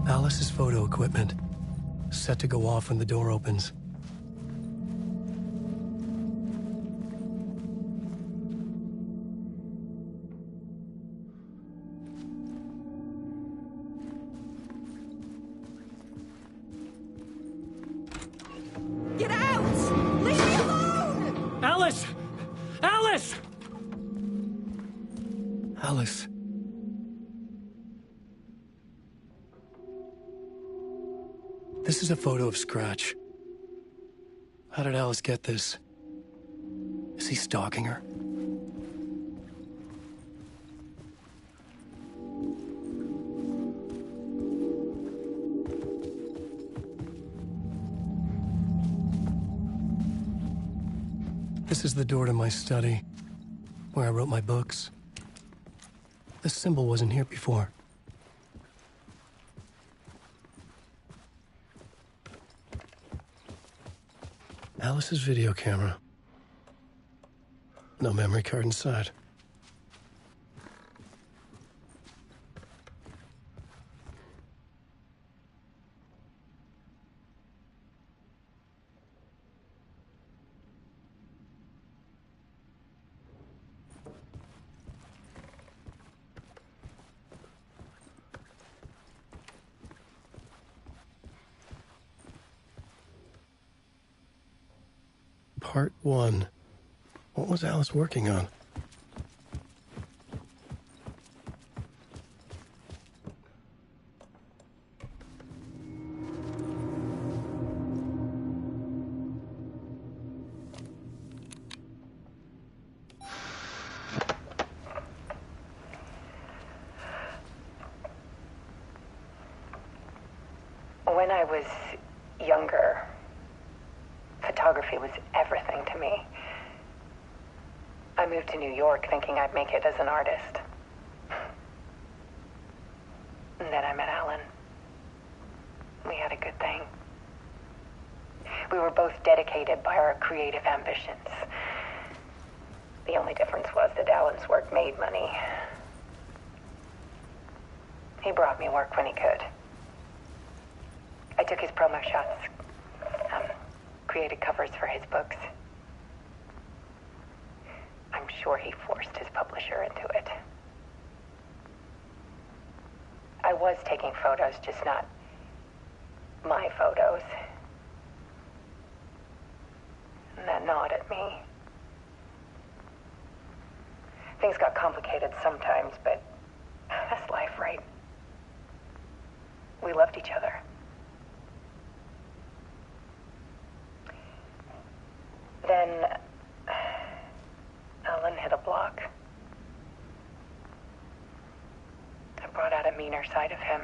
Alice's photo equipment, set to go off when the door opens. Get out! Leave me alone! Alice! Alice! Alice. This is a photo of Scratch. How did Alice get this? Is he stalking her? This is the door to my study, where I wrote my books. This symbol wasn't here before. Alice's video camera. No memory card inside. Part 1. What was Alice working on? When I was younger, photography was everything to me. I moved to New York thinking I'd make it as an artist. And then I met Alan. We had a good thing. We were both dedicated by our creative ambitions. The only difference was that Alan's work made money. He brought me work when he could. I took his promo shots, created covers for his books. I'm sure he forced his publisher into it. I was taking photos, just not my photos. And that gnawed at me. Things got complicated sometimes, but that's life, right? We loved each other. Then Alan hit a block. I brought out a meaner side of him.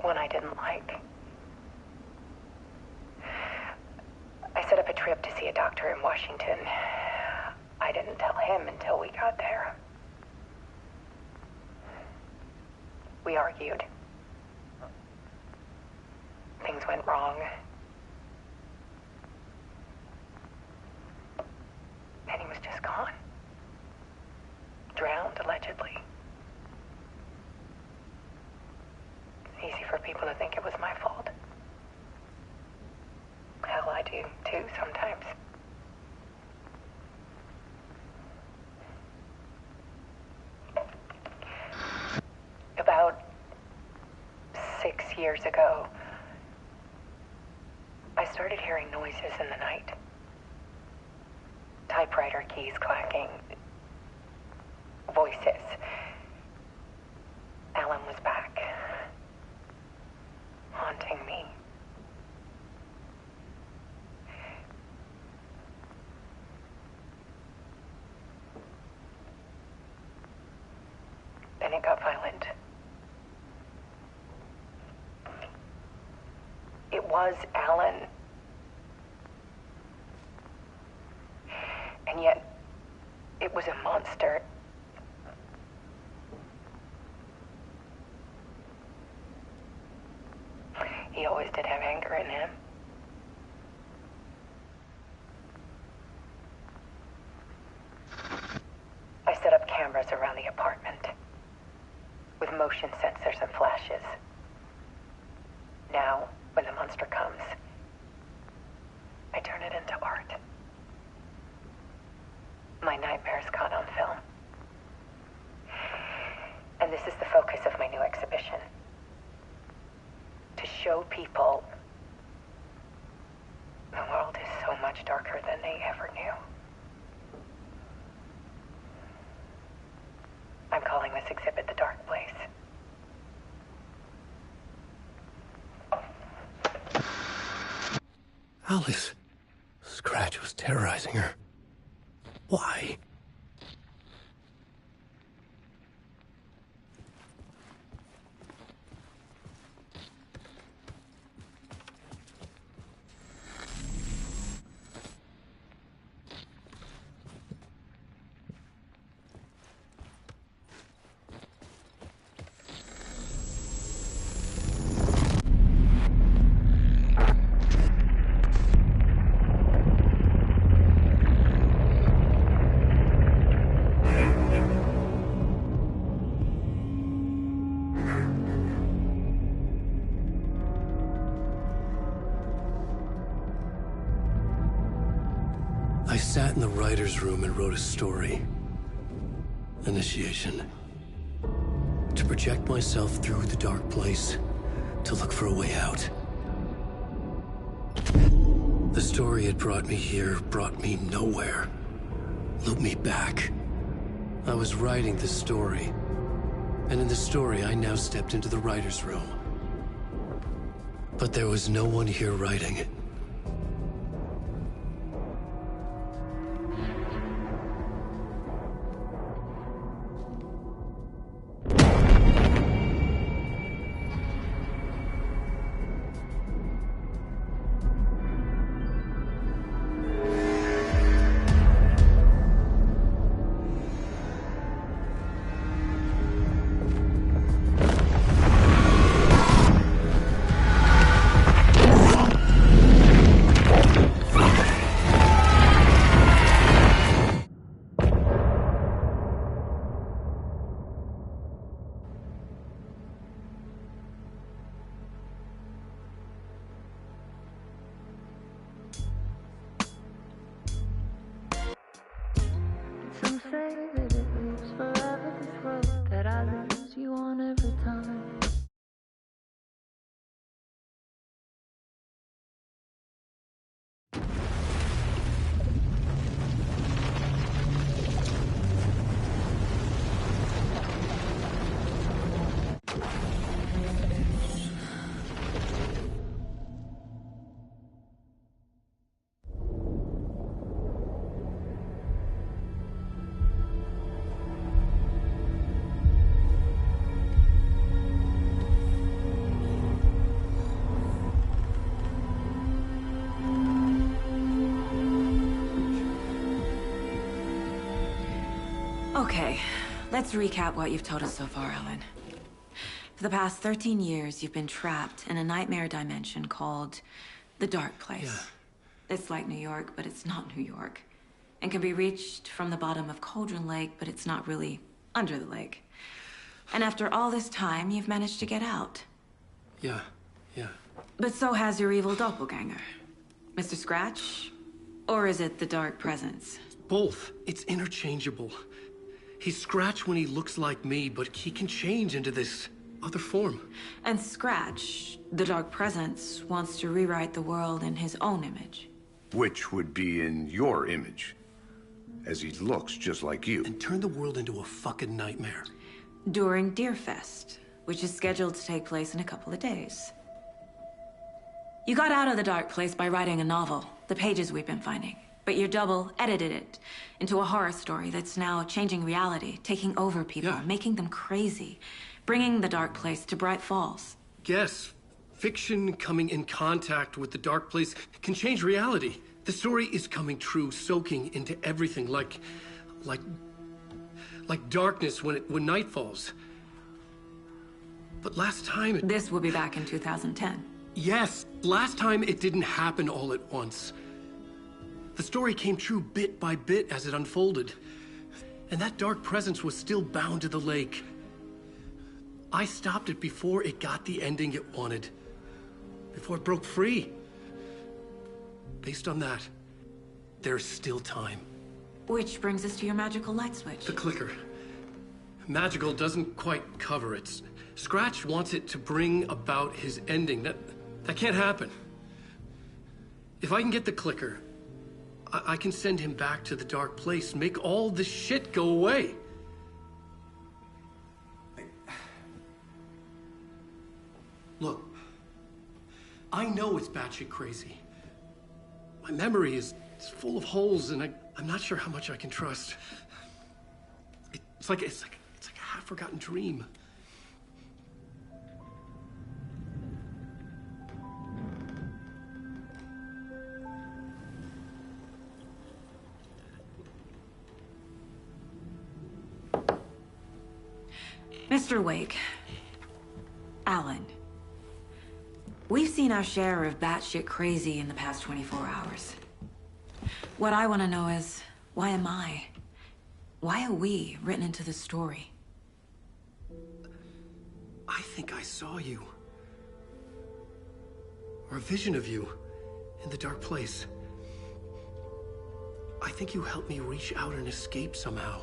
One I didn't like. I set up a trip to see a doctor in Washington. I didn't tell him until we got there. We argued. Things went wrong. And he was just gone. Drowned, allegedly. It's easy for people to think it was my fault. Hell, I do, too, sometimes. About 6 years ago, I started hearing noises in the night. Typewriter keys clacking. Voices. Alan was back. Haunting me. Then it got violent. It was Alan. And yet, it was a monster. He always did have anger in him. motion sensors and flashes. Now, when the monster comes, I turn it into art. My nightmares caught on film. And this is the focus of my new exhibition. To show people the world is so much darker than they ever knew. I'm calling this exhibit The Dark Place. Alice. Scratch was terrorizing her. Why? I sat in the writer's room and wrote a story. Initiation. To project myself through the dark place, to look for a way out. The story had brought me here, brought me nowhere. Looped me back. I was writing the story. And in the story, I now stepped into the writer's room. But there was no one here writing it. Some say that it lives forever, this road that I lose you on every time. Okay, let's recap what you've told us so far, Ellen. For the past 13 years, you've been trapped in a nightmare dimension called the Dark Place. Yeah. It's like New York, but it's not New York. And can be reached from the bottom of Cauldron Lake, but it's not really under the lake. And after all this time, you've managed to get out. Yeah. But so has your evil doppelganger. Mr. Scratch? Or is it the Dark Presence? Both. It's interchangeable. He's Scratch when he looks like me, but he can change into this other form. And Scratch, the Dark Presence, wants to rewrite the world in his own image. Which would be in your image, as he looks just like you. And turn the world into a fucking nightmare. During Deerfest, which is scheduled to take place in a couple of days. You got out of the Dark Place by writing a novel, the pages we've been finding. But your double edited it into a horror story that's now changing reality, taking over people, making them crazy, bringing the Dark Place to Bright Falls. Yes, fiction coming in contact with the Dark Place can change reality. The story is coming true, soaking into everything like darkness when night falls. But last time This will be back in 2010. Yes, last time it didn't happen all at once. The story came true bit by bit as it unfolded. And that dark presence was still bound to the lake. I stopped it before it got the ending it wanted. Before it broke free. Based on that, there's still time. Which brings us to your magical light switch. The clicker. Magical doesn't quite cover it. Scratch wants it to bring about his ending. That can't happen. If I can get the clicker, I can send him back to the dark place, make all this shit go away. Look, I know it's batshit crazy. My memory is full of holes, and I'm not sure how much I can trust. It's like a half-forgotten dream. Mr. Wake, Alan, we've seen our share of batshit crazy in the past 24 hours. What I want to know is, why am I? Why are we written into the story? I think I saw you. Or a vision of you in the dark place. I think you helped me reach out and escape somehow.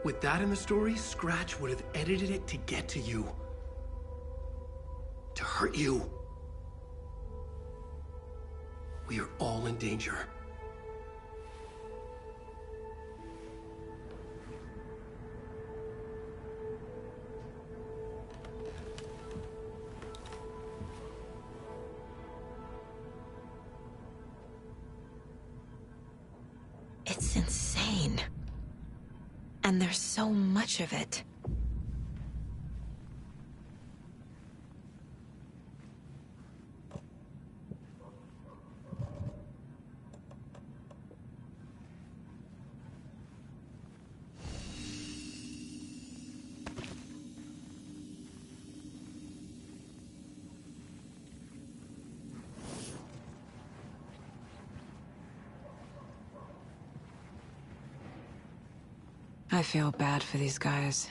With that in the story, Scratch would have edited it to get to you. To hurt you. We are all in danger. It's insane. And there's so much of it. I feel bad for these guys.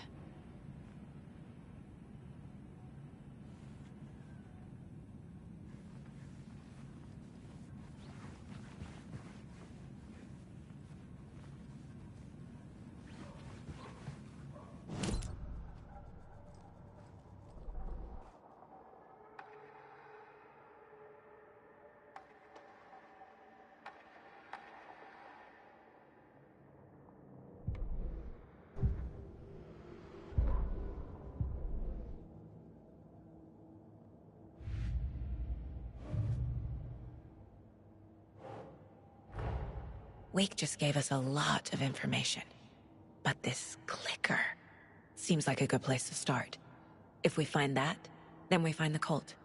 Wake just gave us a lot of information. But this clicker seems like a good place to start. If we find that, then we find the cult.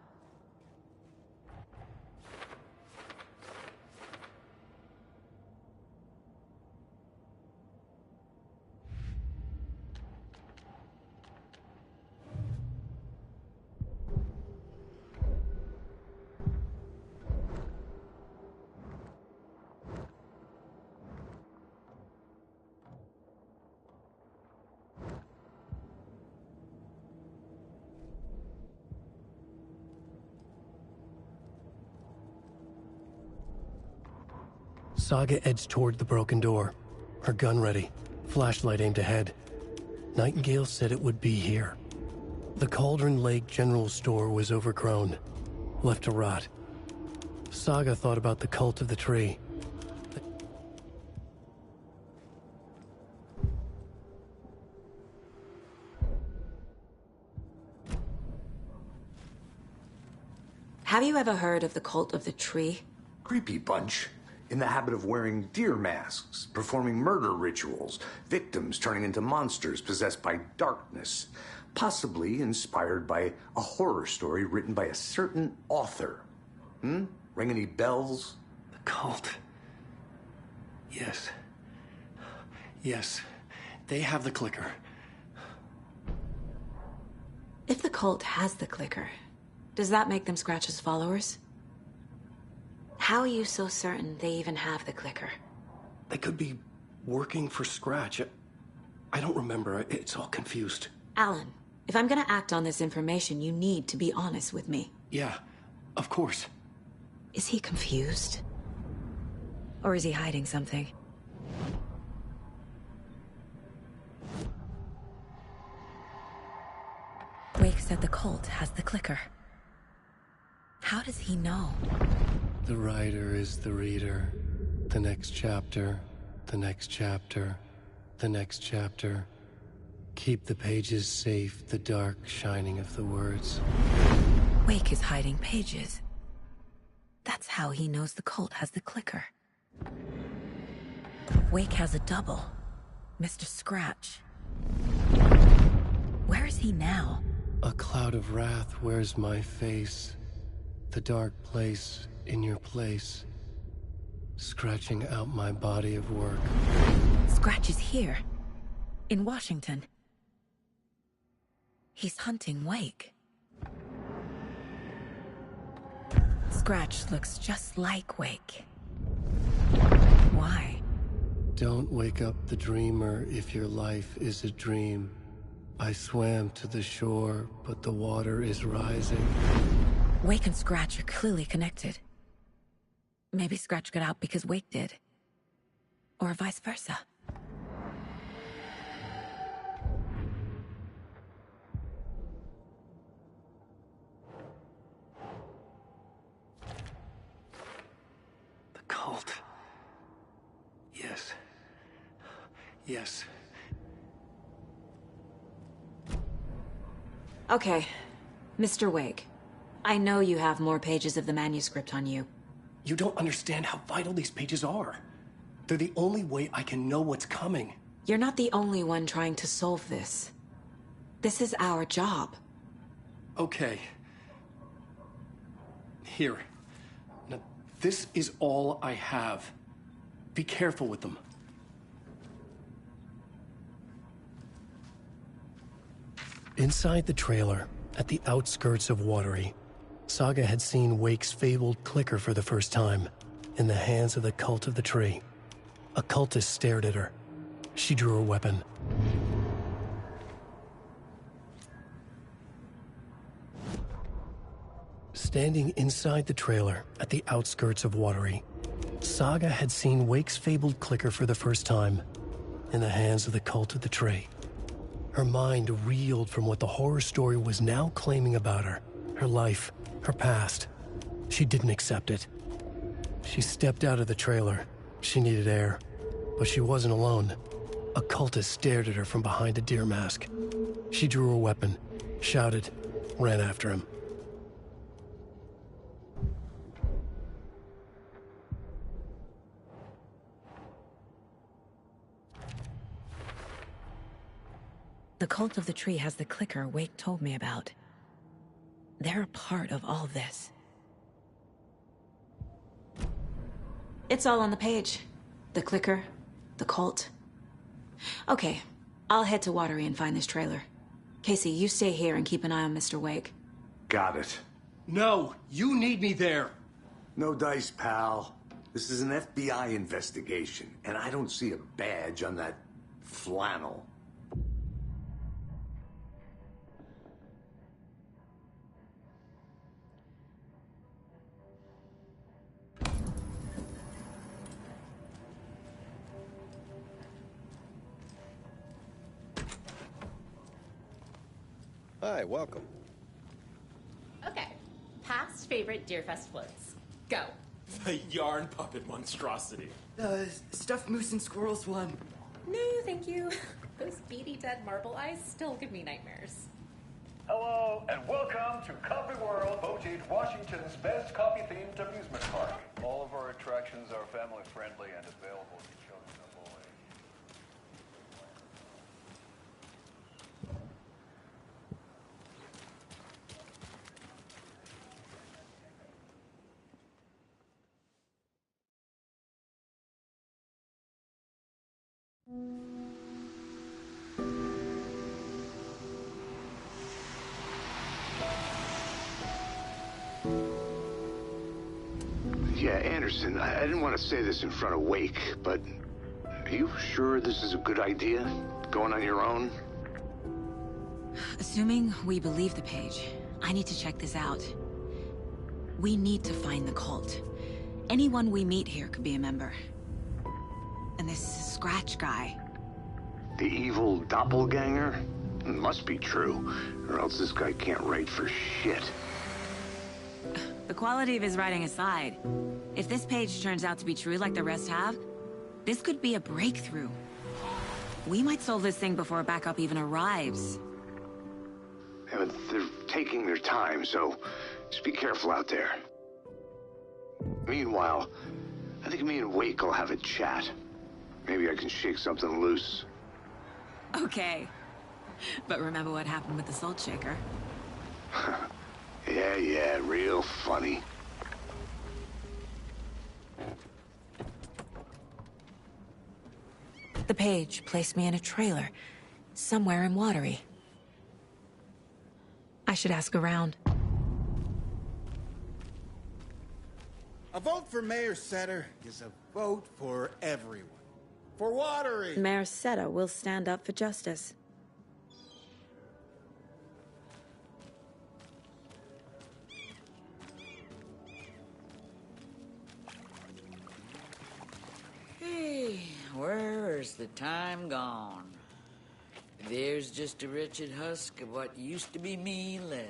Saga edged toward the broken door, her gun ready, flashlight aimed ahead. Nightingale said it would be here. The Cauldron Lake General Store was overgrown, left to rot. Saga thought about the cult of the tree. Have you ever heard of the cult of the tree? Creepy bunch. In the habit of wearing deer masks, performing murder rituals, victims turning into monsters possessed by darkness, possibly inspired by a horror story written by a certain author. Ring any bells? The cult. Yes. Yes. They have the clicker. If the cult has the clicker, does that make them Scratch's followers? How are you so certain they even have the clicker? They could be working for Scratch. I don't remember. It's all confused. Alan, if I'm gonna act on this information, you need to be honest with me. Yeah, of course. Is he confused? Or is he hiding something? Wake said the cult has the clicker. How does he know? The writer is the reader. The next chapter, the next chapter, the next chapter. Keep the pages safe, the dark shining of the words. Wake is hiding pages. That's how he knows the cult has the clicker. Wake has a double. Mr. Scratch. Where is he now? A cloud of wrath wears my face. The dark place in your place. Scratching out my body of work. Scratch is here. In Washington. He's hunting Wake. Scratch looks just like Wake. Why? Don't wake up the dreamer if your life is a dream. I swam to the shore, but the water is rising. Wake and Scratch are clearly connected. Maybe Scratch got out because Wake did. Or vice versa. The cult. Yes. Yes. Okay, Mr. Wake. I know you have more pages of the manuscript on you. You don't understand how vital these pages are. They're the only way I can know what's coming. You're not the only one trying to solve this. This is our job. Okay. Here. Now, this is all I have. Be careful with them. Inside the trailer, at the outskirts of Watery, Saga had seen Wake's fabled clicker for the first time, in the hands of the Cult of the Tree. A cultist stared at her. She drew her weapon. Standing inside the trailer, at the outskirts of Watery, Saga had seen Wake's fabled clicker for the first time, in the hands of the Cult of the Tree. Her mind reeled from what the horror story was now claiming about her, her life, her past. She didn't accept it. She stepped out of the trailer. She needed air, but she wasn't alone. A cultist stared at her from behind a deer mask. She drew her weapon, shouted, ran after him. The Cult of the Tree has the clicker Wake told me about. They're a part of all this. It's all on the page. The clicker, the cult. Okay, I'll head to Watery and find this trailer. Casey, you stay here and keep an eye on Mr. Wake. Got it. No, you need me there. No dice, pal. This is an FBI investigation, and I don't see a badge on that flannel. Hi, welcome. Okay, past favorite Deerfest floats. Go. The yarn puppet monstrosity. Stuffed moose and squirrels one. No, thank you. Those beady dead marble eyes still give me nightmares. Hello, and welcome to Coffee World, voted Washington's best coffee-themed amusement park. All of our attractions are family-friendly and available to children of all ages. Yeah, Anderson, I didn't want to say this in front of Wake, but are you sure this is a good idea? Going on your own? Assuming we believe the page, I need to check this out. We need to find the cult. Anyone we meet here could be a member. And this Scratch guy. The evil doppelganger? Must be true, or else this guy can't write for shit. The quality of his writing aside, if this page turns out to be true like the rest have, this could be a breakthrough. We might solve this thing before backup even arrives. Yeah, but they're taking their time, so just be careful out there. Meanwhile, I think me and Wake will have a chat. Maybe I can shake something loose. Okay. But remember what happened with the Salt Shaker? Yeah, real funny. The page placed me in a trailer, somewhere in Watery. I should ask around. A vote for Mayor Setter is a vote for everyone. For Watery! Mayor Seta will stand up for justice. Hey, where's the time gone? There's just a wretched husk of what used to be me left.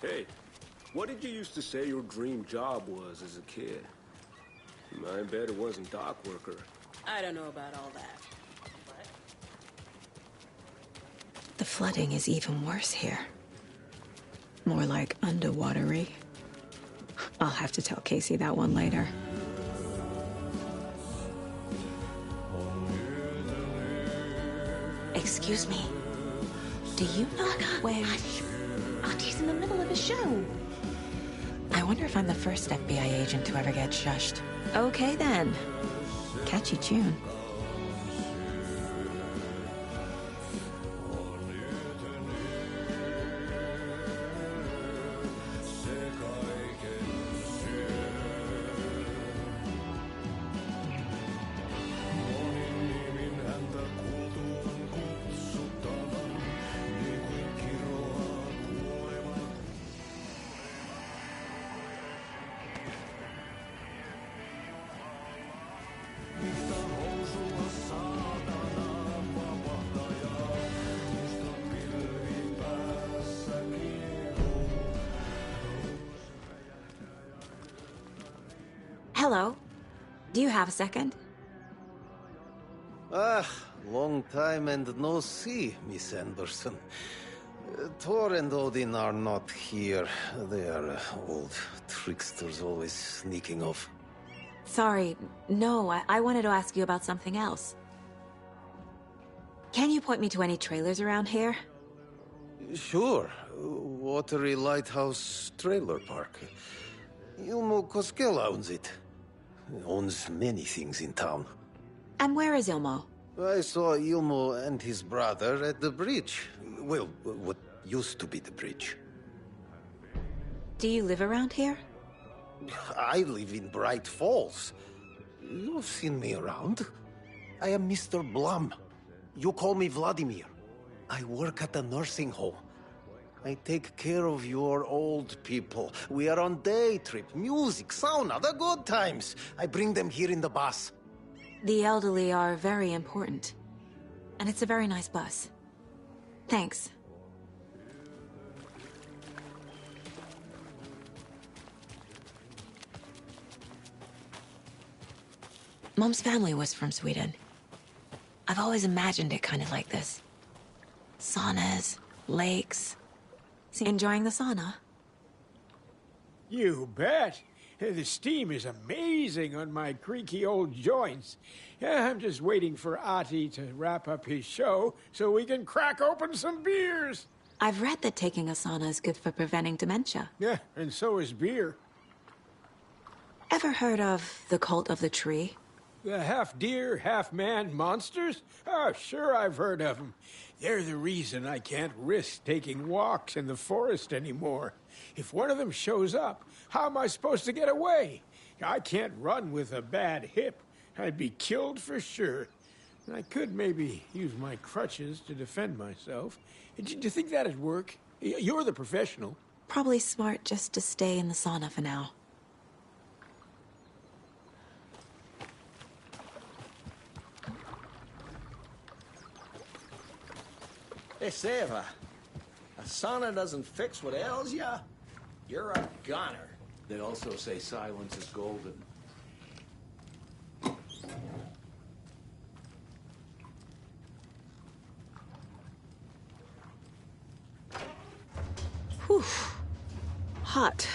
Hey, what did you used to say your dream job was as a kid? I bet it wasn't dock worker. I don't know about all that. The flooding is even worse here. More like underwatery. I'll have to tell Casey that one later. Excuse me. Do you know where... Auntie in the middle of a show. I wonder if I'm the first FBI agent to ever get shushed. Okay then. Catchy tune. Hello. Do you have a second? Long time and no see, Miss Anderson. Thor and Odin are not here. They are old tricksters always sneaking off. Sorry. No, I wanted to ask you about something else. Can you point me to any trailers around here? Sure. Watery Lighthouse Trailer Park. Ilmo Koskela owns it. Owns many things in town. And where is Ilmo? I saw Ilmo and his brother at the bridge. Well, what used to be the bridge. Do you live around here? I live in Bright Falls. You've seen me around. I am Mr. Blum. You call me Vladimir. I work at a nursing home. I take care of your old people. We are on day trip, music, sauna, the good times. I bring them here in the bus. The elderly are very important. And it's a very nice bus. Thanks. Mom's family was from Sweden. I've always imagined it kind of like this. Saunas, lakes. Enjoying the sauna? You bet. The steam is amazing on my creaky old joints. I'm just waiting for Ati to wrap up his show so we can crack open some beers. I've read that taking a sauna is good for preventing dementia. Yeah, and so is beer. Ever heard of the Cult of the Tree? The half-deer, half-man monsters? Oh, sure, I've heard of them. They're the reason I can't risk taking walks in the forest anymore. If one of them shows up, how am I supposed to get away? I can't run with a bad hip. I'd be killed for sure. I could maybe use my crutches to defend myself. Do you think that'd work? You're the professional. Probably smart just to stay in the sauna for now. They say if a sauna doesn't fix what ails ya, you're a goner. They also say silence is golden. Whew. Hot.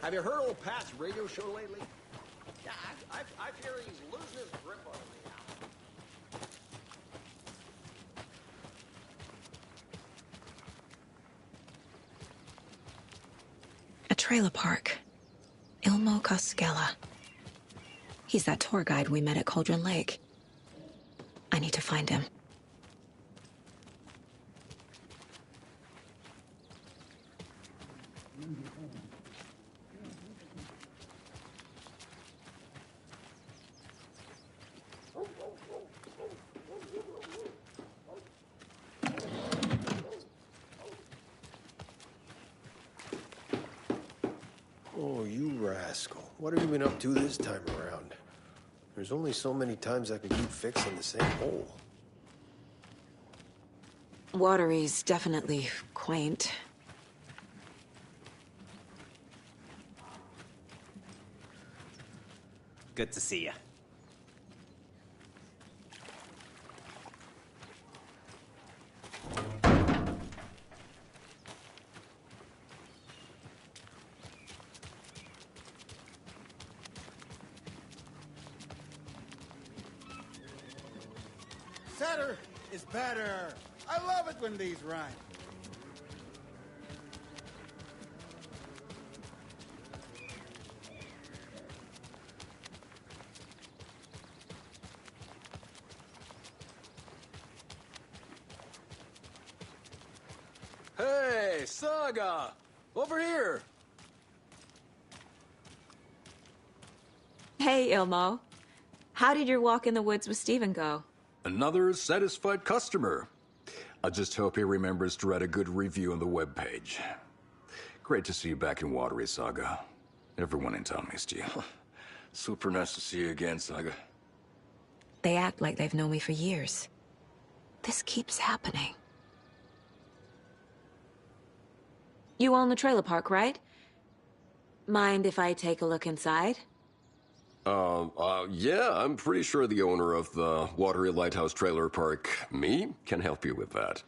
Have you heard old Pat's radio show lately? Yeah, I fear he's losing his grip on me now. A trailer park. Ilmo Koskela. He's that tour guide we met at Cauldron Lake. I need to find him. Oh, you rascal. What have you been up to this time around? There's only so many times I can keep fixing the same hole. Watery's definitely quaint. Good to see you. Setter is better. I love it when these rhyme. Hey, Saga! Over here! Hey, Ilmo. How did your walk in the woods with Steven go? Another satisfied customer. I just hope he remembers to write a good review on the webpage. Great to see you back in Watery, Saga. Everyone in town missed you. Super nice to see you again, Saga. They act like they've known me for years. This keeps happening. You own the trailer park, right? Mind if I take a look inside? Yeah, I'm pretty sure the owner of the Watery Lighthouse Trailer Park, me, can help you with that.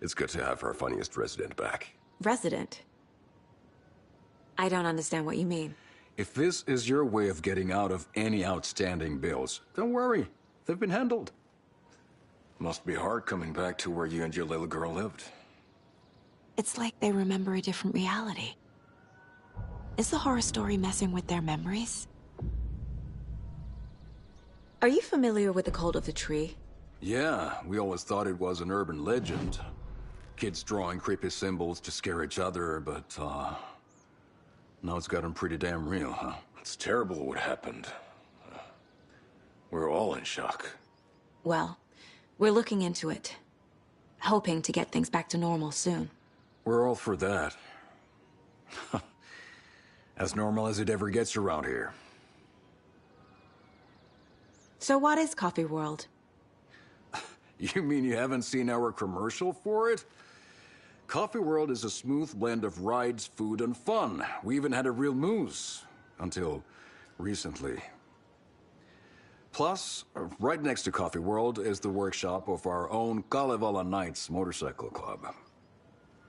It's good to have our funniest resident back. Resident? I don't understand what you mean. If this is your way of getting out of any outstanding bills, don't worry. They've been handled. Must be hard coming back to where you and your little girl lived. It's like they remember a different reality. Is the horror story messing with their memories? Are you familiar with the Cult of the Tree? Yeah, we always thought it was an urban legend. Kids drawing creepy symbols to scare each other, but, now it's gotten pretty damn real, huh? It's terrible what happened. We're all in shock. Well, we're looking into it. Hoping to get things back to normal soon. We're all for that. As normal as it ever gets around here. So what is Coffee World? You mean you haven't seen our commercial for it? Coffee World is a smooth blend of rides, food, and fun. We even had a real moose. Until recently. Plus, right next to Coffee World is the workshop of our own Kalevala Knights Motorcycle Club.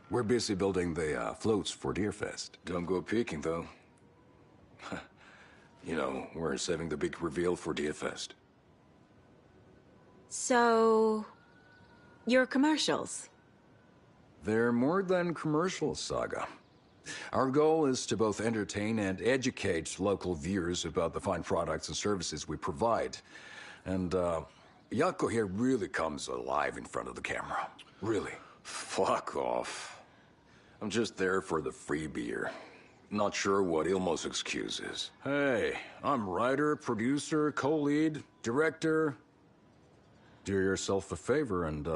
We're busy building the floats for Deerfest. Don't go peeking, though. You know, we're saving the big reveal for Deerfest. So, Your commercials. They're more than commercials, Saga. Our goal is to both entertain and educate local viewers about the fine products and services we provide. And, Yako here really comes alive in front of the camera. Really. Fuck off. I'm just there for the free beer. Not sure what Ilmo's excuse is. Hey, I'm writer, producer, co-lead, director. Do yourself a favor and,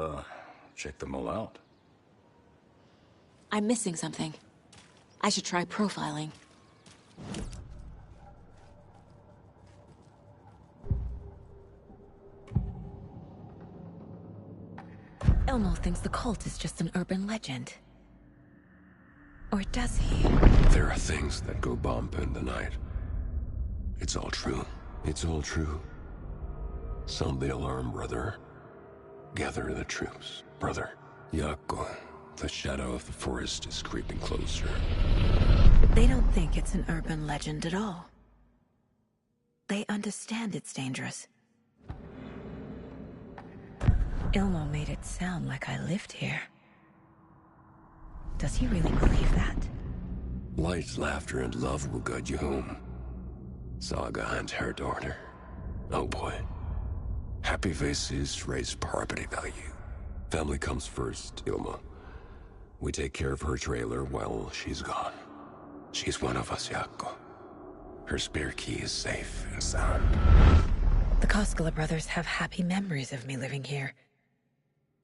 check them all out. I'm missing something. I should try profiling. Ilmo thinks the cult is just an urban legend. Or does he? There are things that go bump in the night. It's all true. It's all true. Sound the alarm, brother. Gather the troops, brother. Yako, the shadow of the forest is creeping closer. They don't think it's an urban legend at all. They understand it's dangerous. Ilmo made it sound like I lived here. Does he really believe that? Light, laughter, and love will guide you home. Saga and her daughter. Oh boy. Happy faces raise property value. Family comes first, Ilma. We take care of her trailer while she's gone. She's one of us, Yako. Her spare key is safe and sound. The Koskela brothers have happy memories of me living here.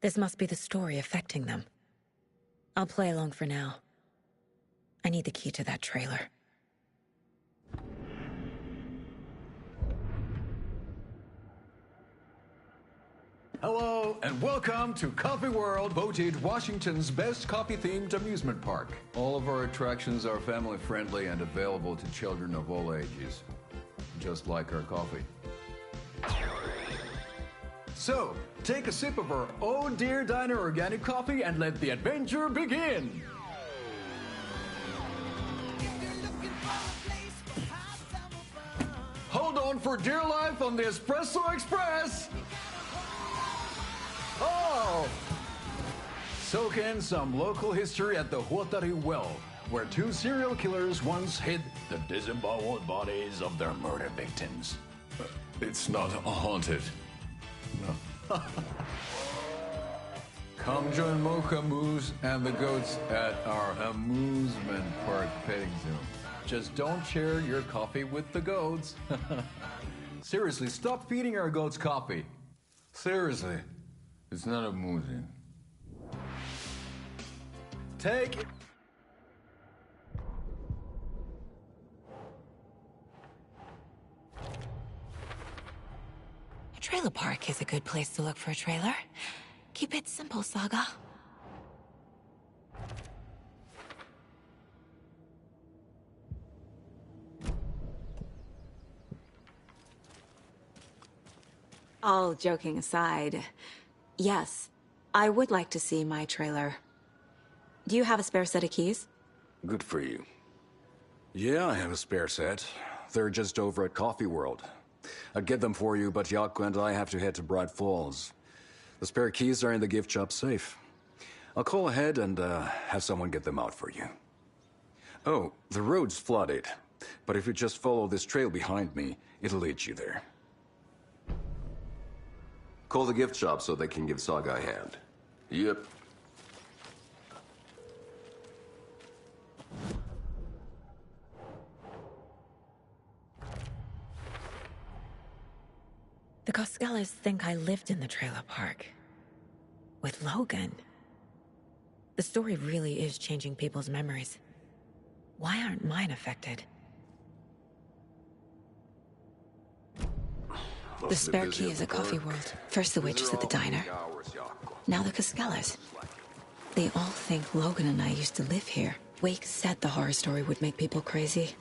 This must be the story affecting them. I'll play along for now. I need the key to that trailer. Hello, and welcome to Coffee World, voted Washington's best coffee-themed amusement park. All of our attractions are family-friendly and available to children of all ages. Just like our coffee. So, take a sip of our Oh Dear Diner organic coffee and let the adventure begin! Hold on for dear life on the Espresso Express! Oh! Soak in some local history at the Huatari Well, where two serial killers once hid the disemboweled bodies of their murder victims. It's not haunted. No. Come join Mocha Moose and the goats at our amusement park petting zoo. Just don't share your coffee with the goats. Seriously, stop feeding our goats coffee. Seriously, it's not amusing. Take it. A trailer park is a good place to look for a trailer. Keep it simple, Saga. All joking aside, yes, I would like to see my trailer. Do you have a spare set of keys? Good for you. Yeah, I have a spare set. They're just over at Coffee World. I'd get them for you, but Yako and I have to head to Bright Falls. The spare keys are in the gift shop safe. I'll call ahead and have someone get them out for you. Oh, the road's flooded, but if you just follow this trail behind me, it'll lead you there. Call the gift shop so they can give Saga a hand. Yep. The Koskelas think I lived in the trailer park. With Logan. The story really is changing people's memories. Why aren't mine affected? The spare key is at Coffee World. First the witches at the diner. Now the Koskelas. They all think Logan and I used to live here. Wake said the horror story would make people crazy.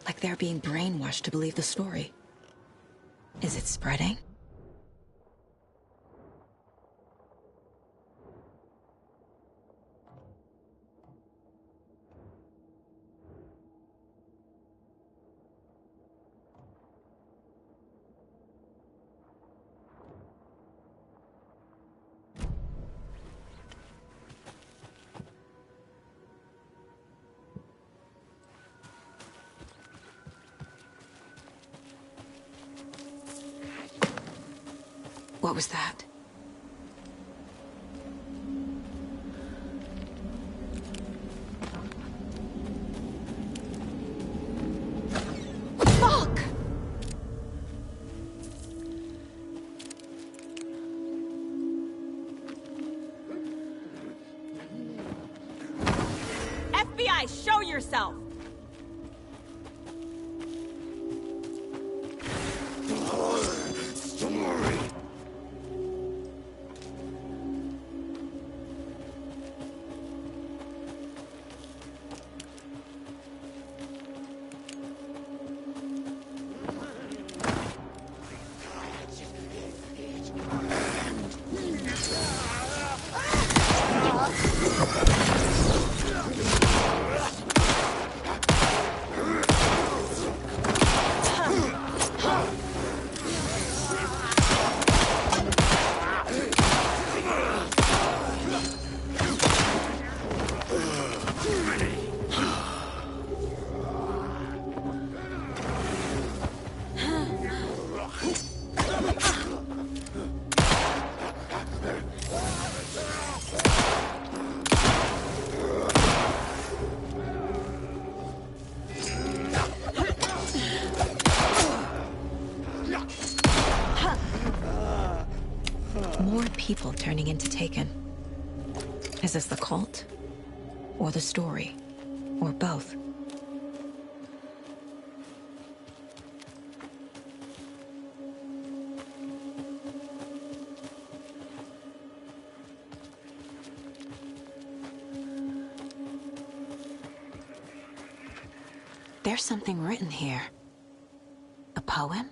Like they're being brainwashed to believe the story. Is it spreading? What was that? Fuck! FBI, show yourself! More people turning into Taken. Is this the cult? Or the story? Or both? There's something written here. A poem?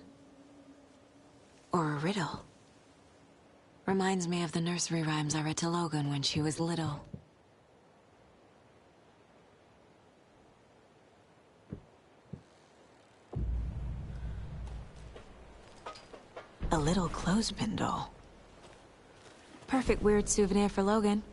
Or a riddle? Reminds me of the nursery rhymes I read to Logan when she was little. A little clothespin doll. Perfect weird souvenir for Logan.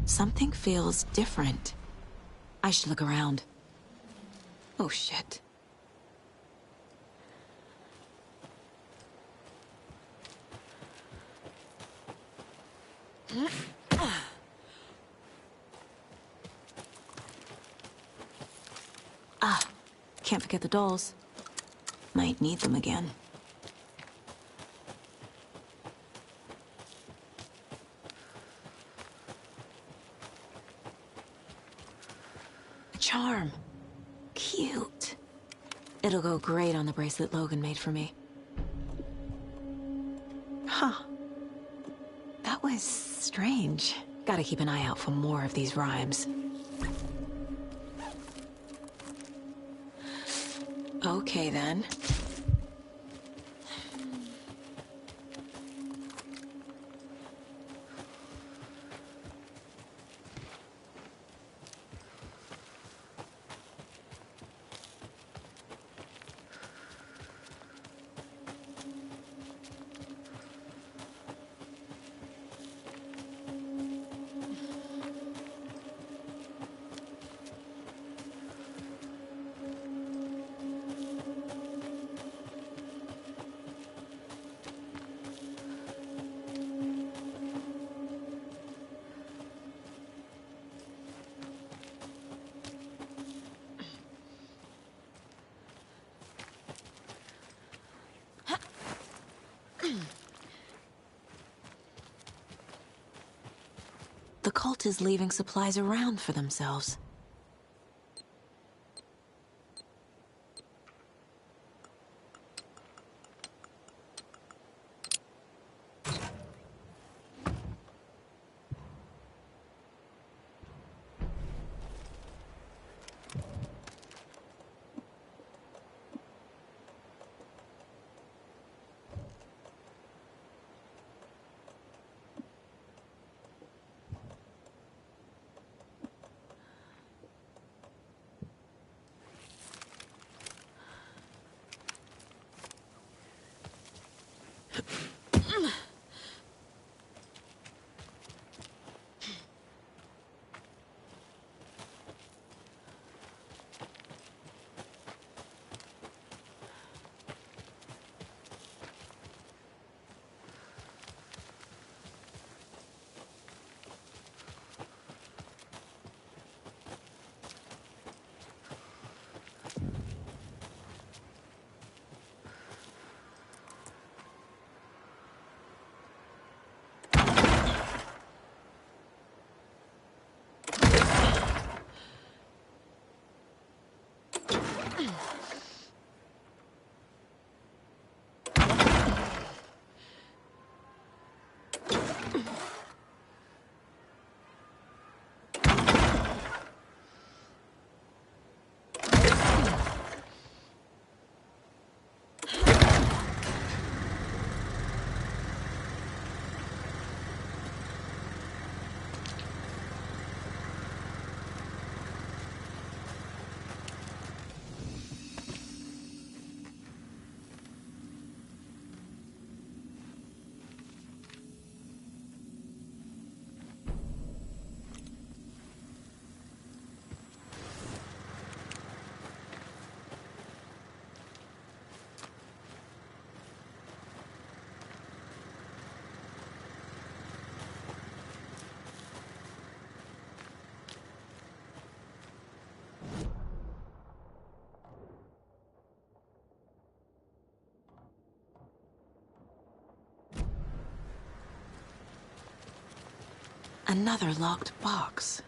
Something feels different. I should look around. Oh, shit. Ah, can't forget the dolls. Might need them again. Charm. Cute. It'll go great on the bracelet Logan made for me. Huh. That was strange. Gotta keep an eye out for more of these rhymes. Okay, then. The cult is leaving supplies around for themselves. Another locked box.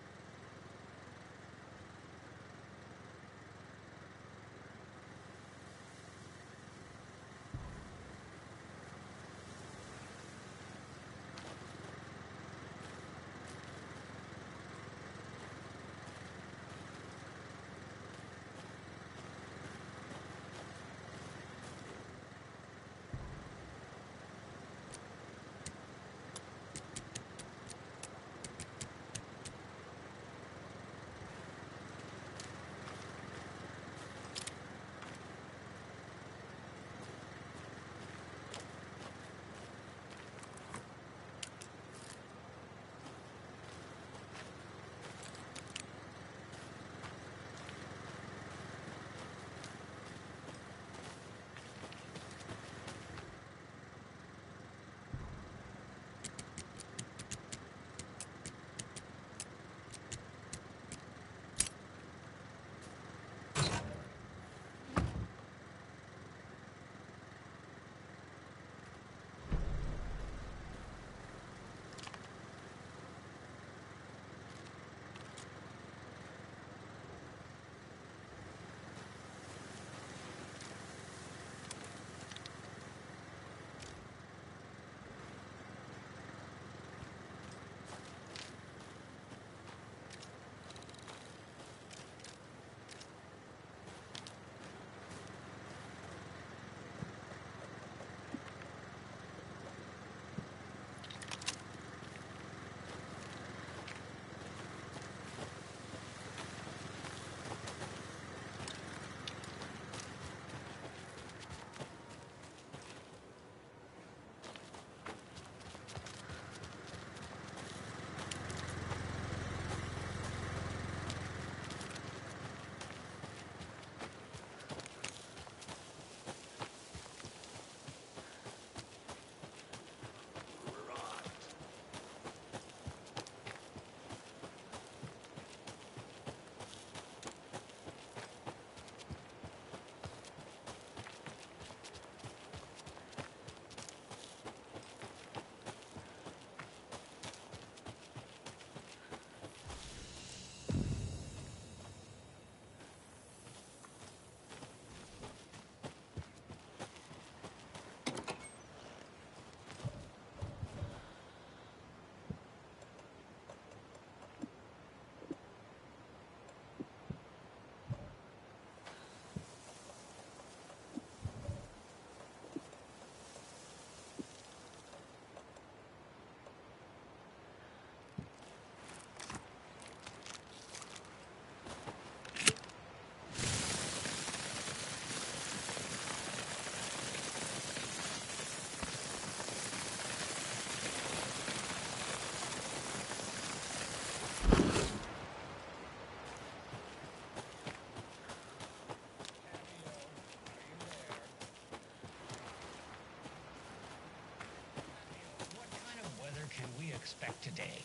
expect today?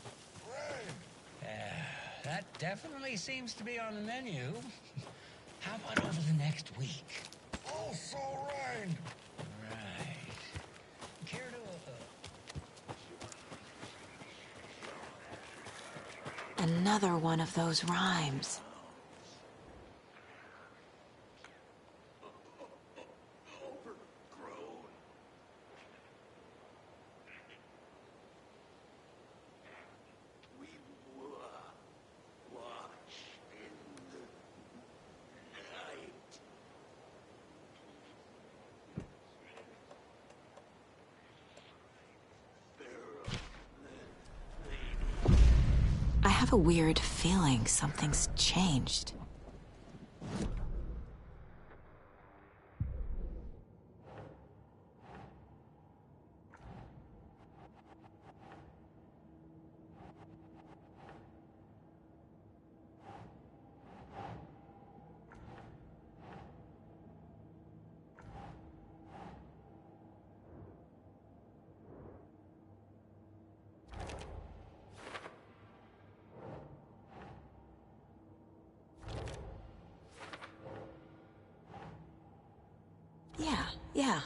That definitely seems to be on the menu. How about over the next week? Also rain. Right. Care to... Another one of those rhymes. I have a weird feeling something's changed. Yeah.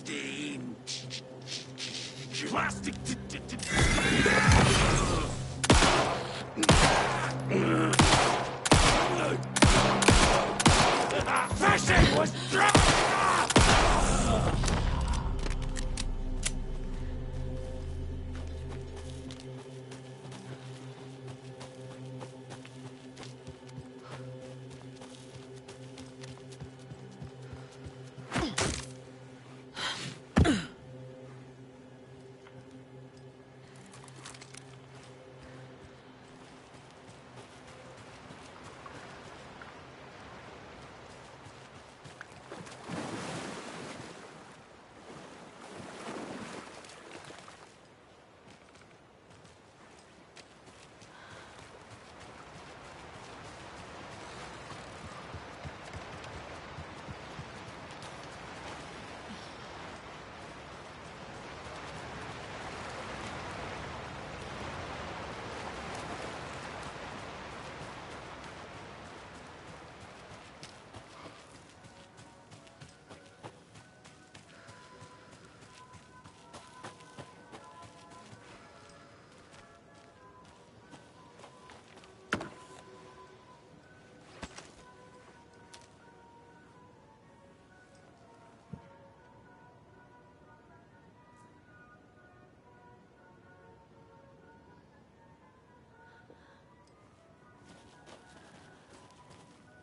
Dean. Plastic. Fashion was dry.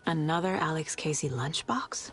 Another Alex Casey lunchbox?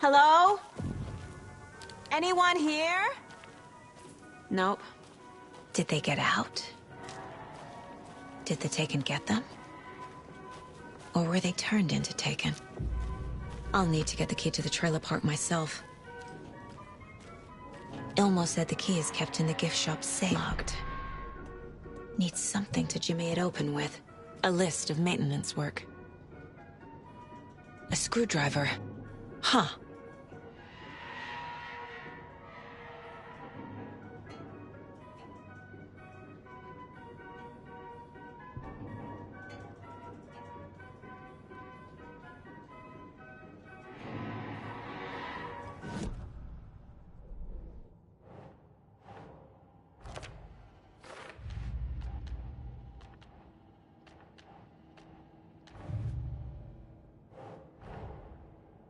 Hello? Anyone here? Nope. Did they get out? Did the Taken get them? Or were they turned into Taken? I'll need to get the key to the trailer park myself. Ilmo said the key is kept in the gift shop safe. Locked. Need something to jimmy it open with. A list of maintenance work. A screwdriver. Huh.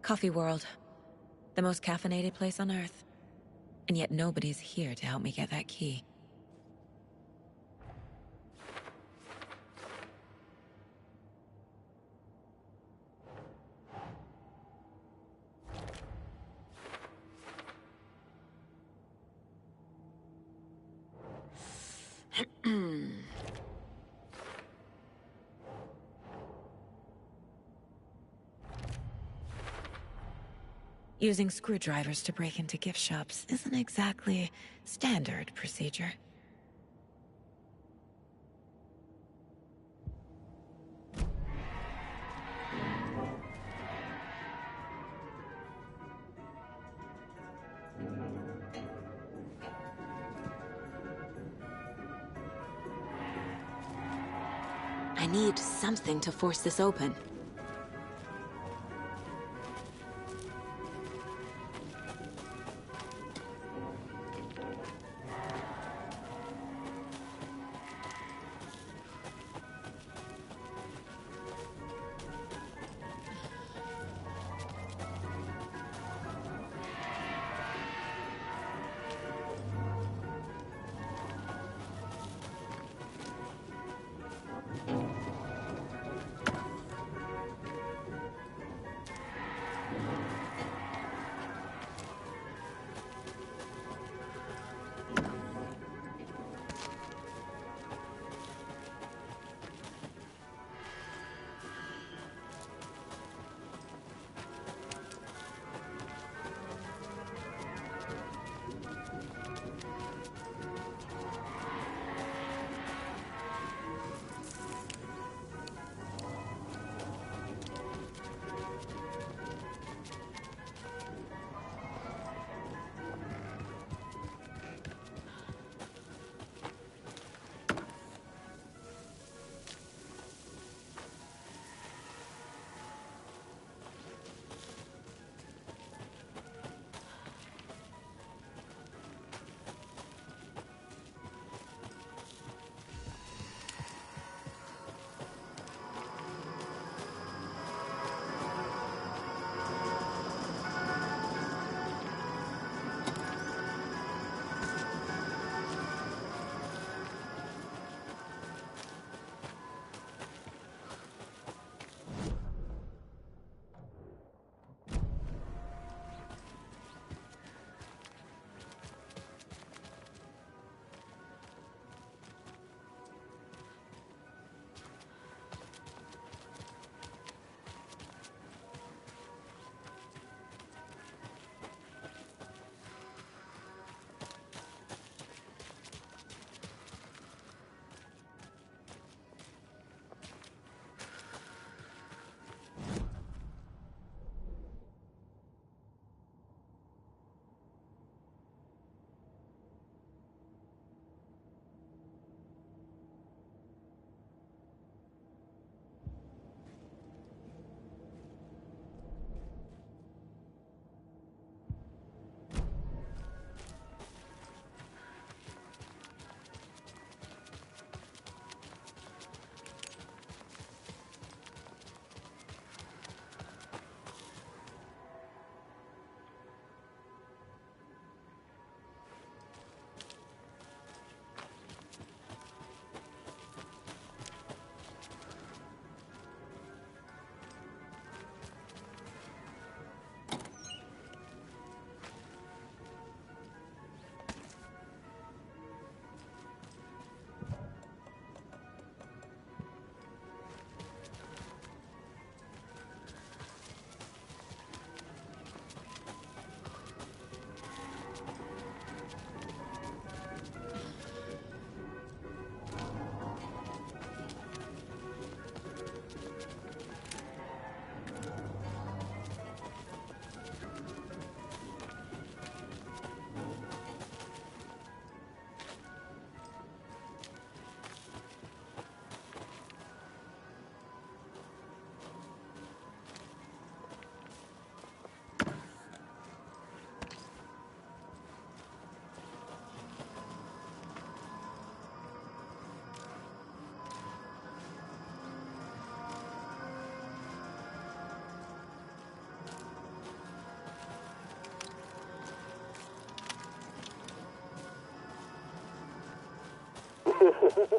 Coffee World. The most caffeinated place on Earth. And yet nobody's here to help me get that key. Using screwdrivers to break into gift shops isn't exactly standard procedure. I need something to force this open.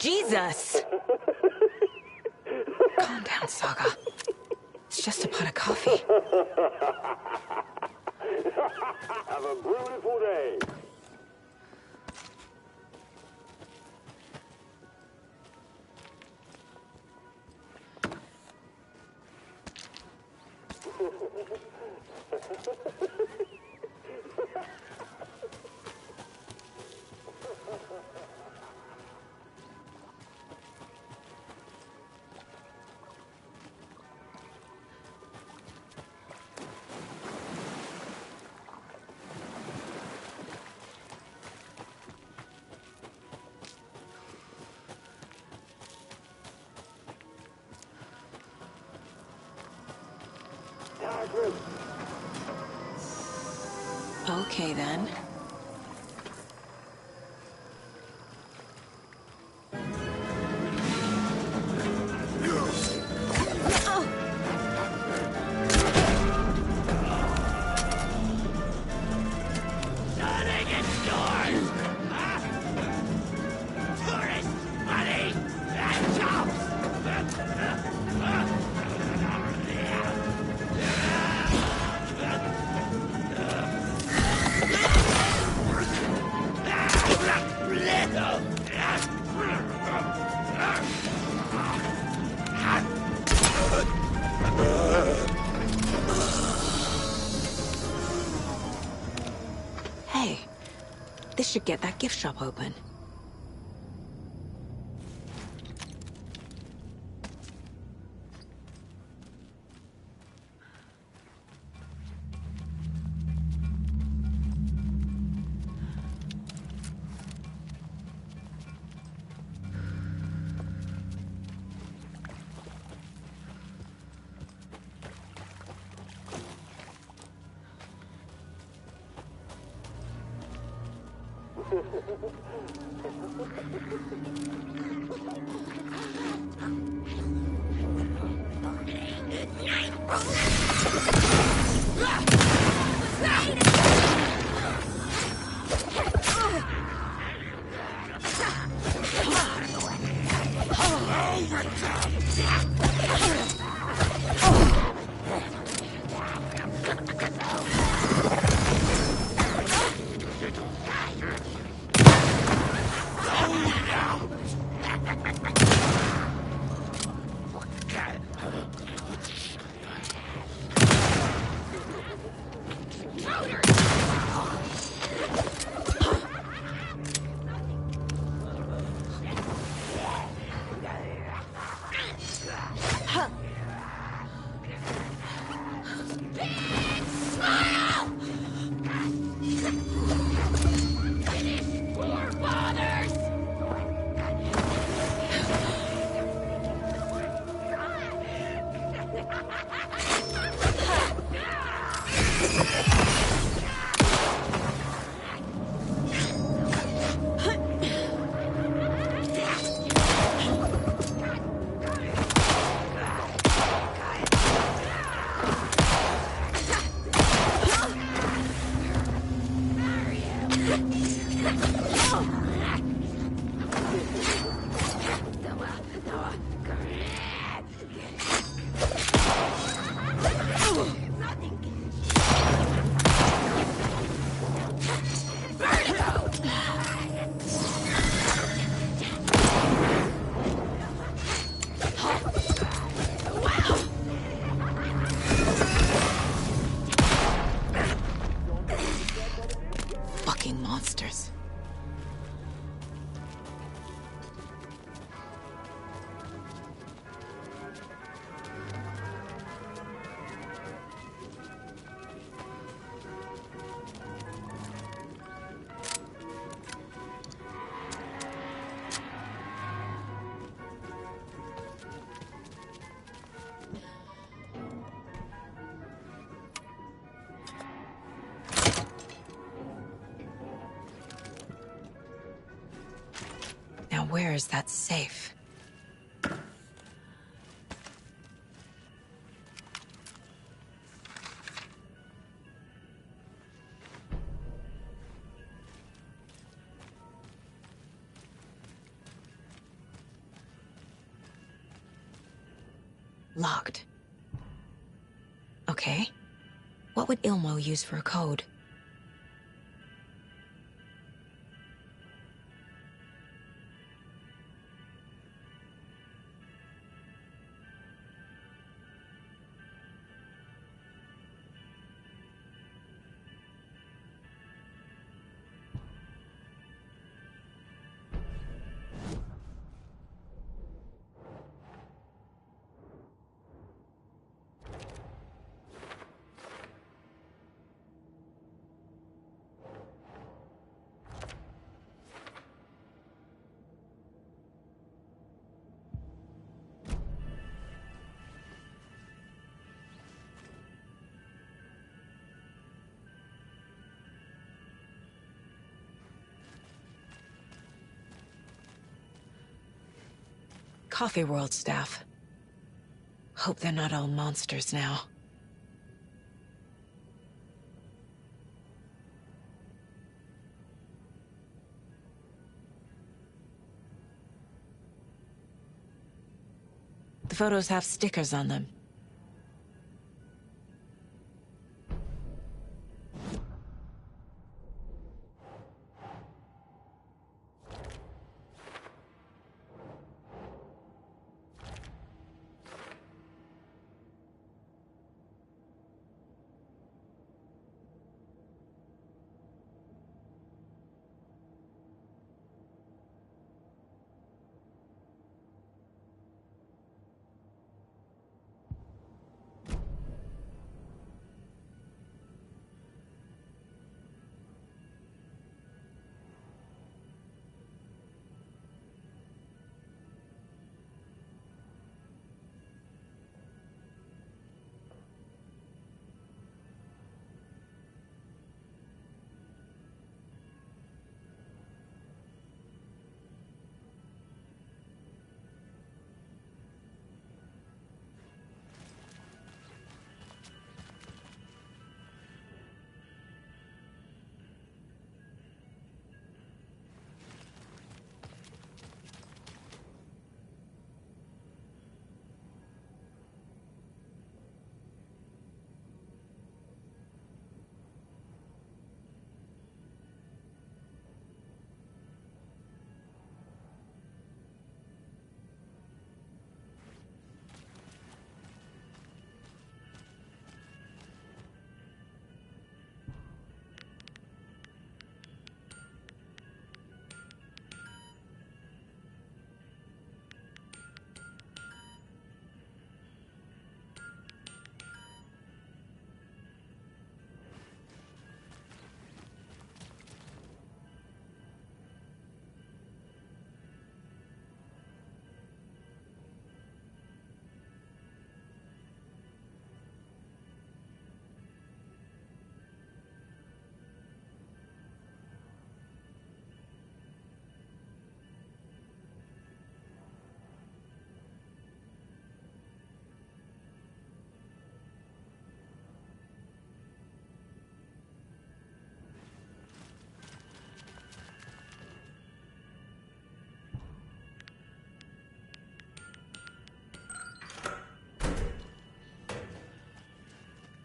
Jesus! Calm down, Saga. It's just a pot of coffee. Have a beautiful day. Okay, then. Hey, this should get that gift shop open. Fucking monsters. Now where is that safe? Locked. Okay. What would Ilmo use for a code? Coffee World staff. Hope they're not all monsters now. The photos have stickers on them.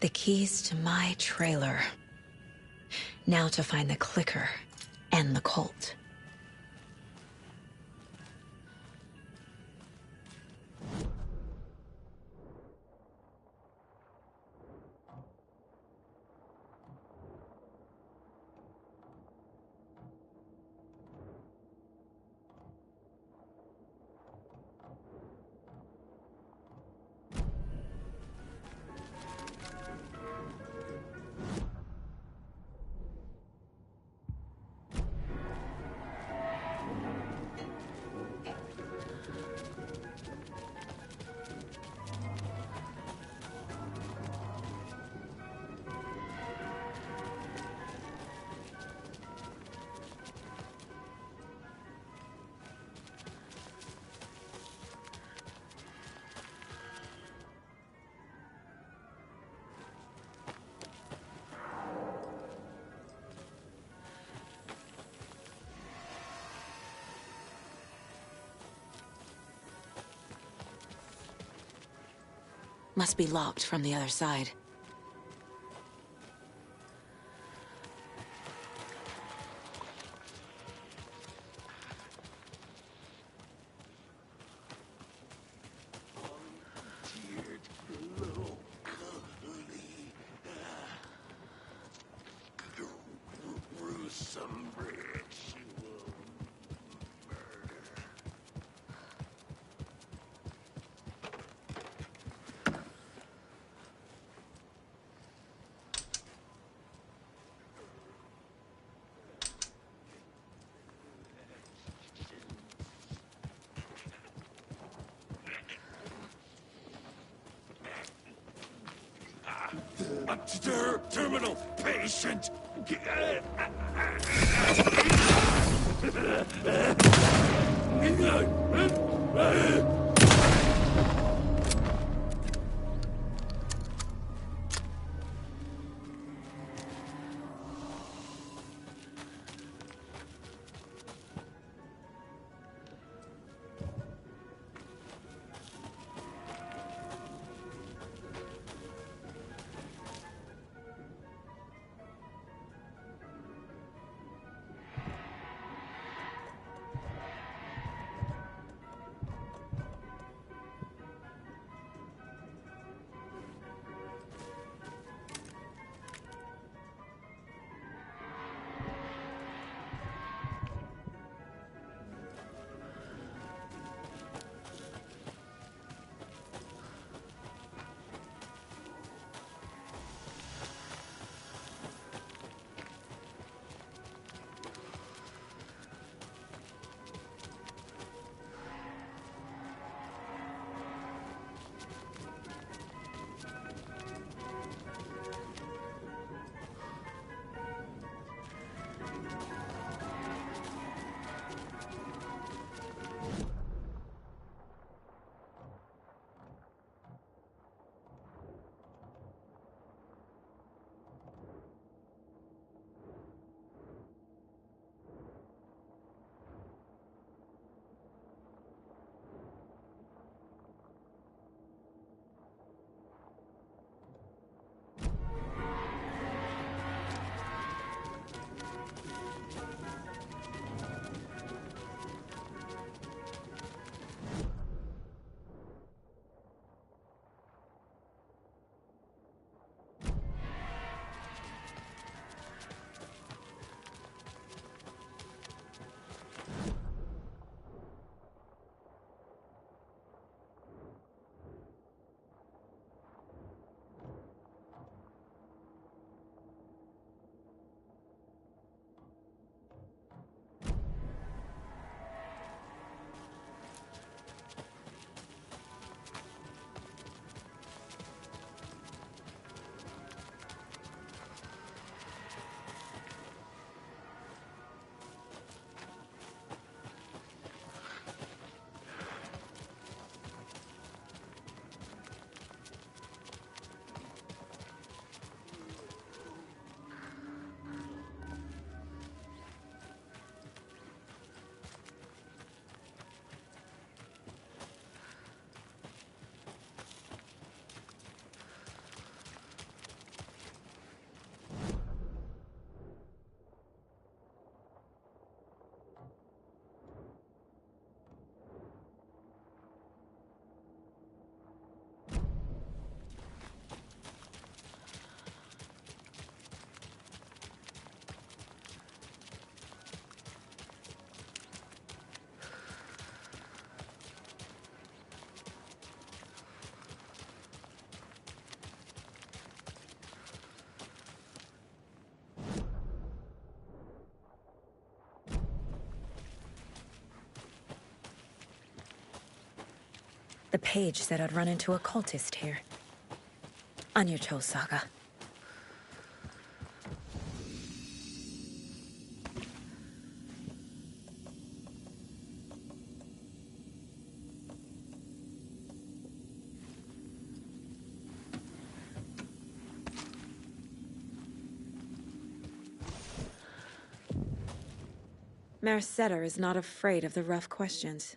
The keys to my trailer. Now to find the clicker and the Colt. Must be locked from the other side. Terminal patient. The page said I'd run into a cultist here. On your Cho saga. Mercedes is not afraid of the rough questions.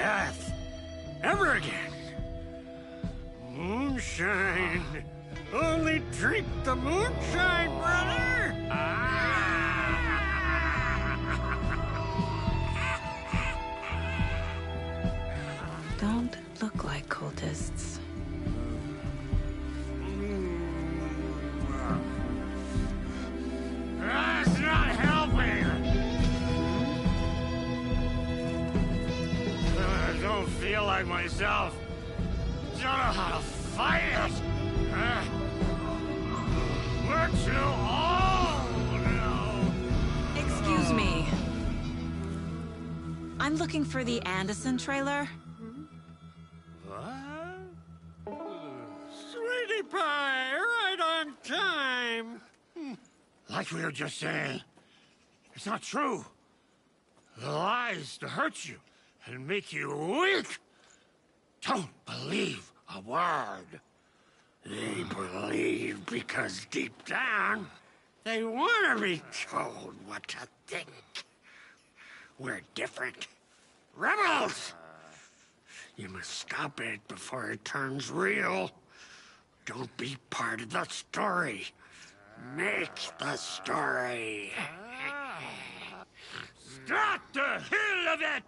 death. Ever again. Moonshine. Only drink the moonshine, brother! Don't look like cultists. That's not helping! I don't feel like myself. Don't know how to fight it. We're too old now. Excuse me. I'm looking for the Anderson trailer. What? Sweetie pie, right on time. Like we were just saying, it's not true. The lies to hurt you and make you weak. Don't believe a word. They believe because deep down, they want to be told what to think. We're different. Rebels! You must stop it before it turns real. Don't be part of the story. Make the story. Stop the hell of it!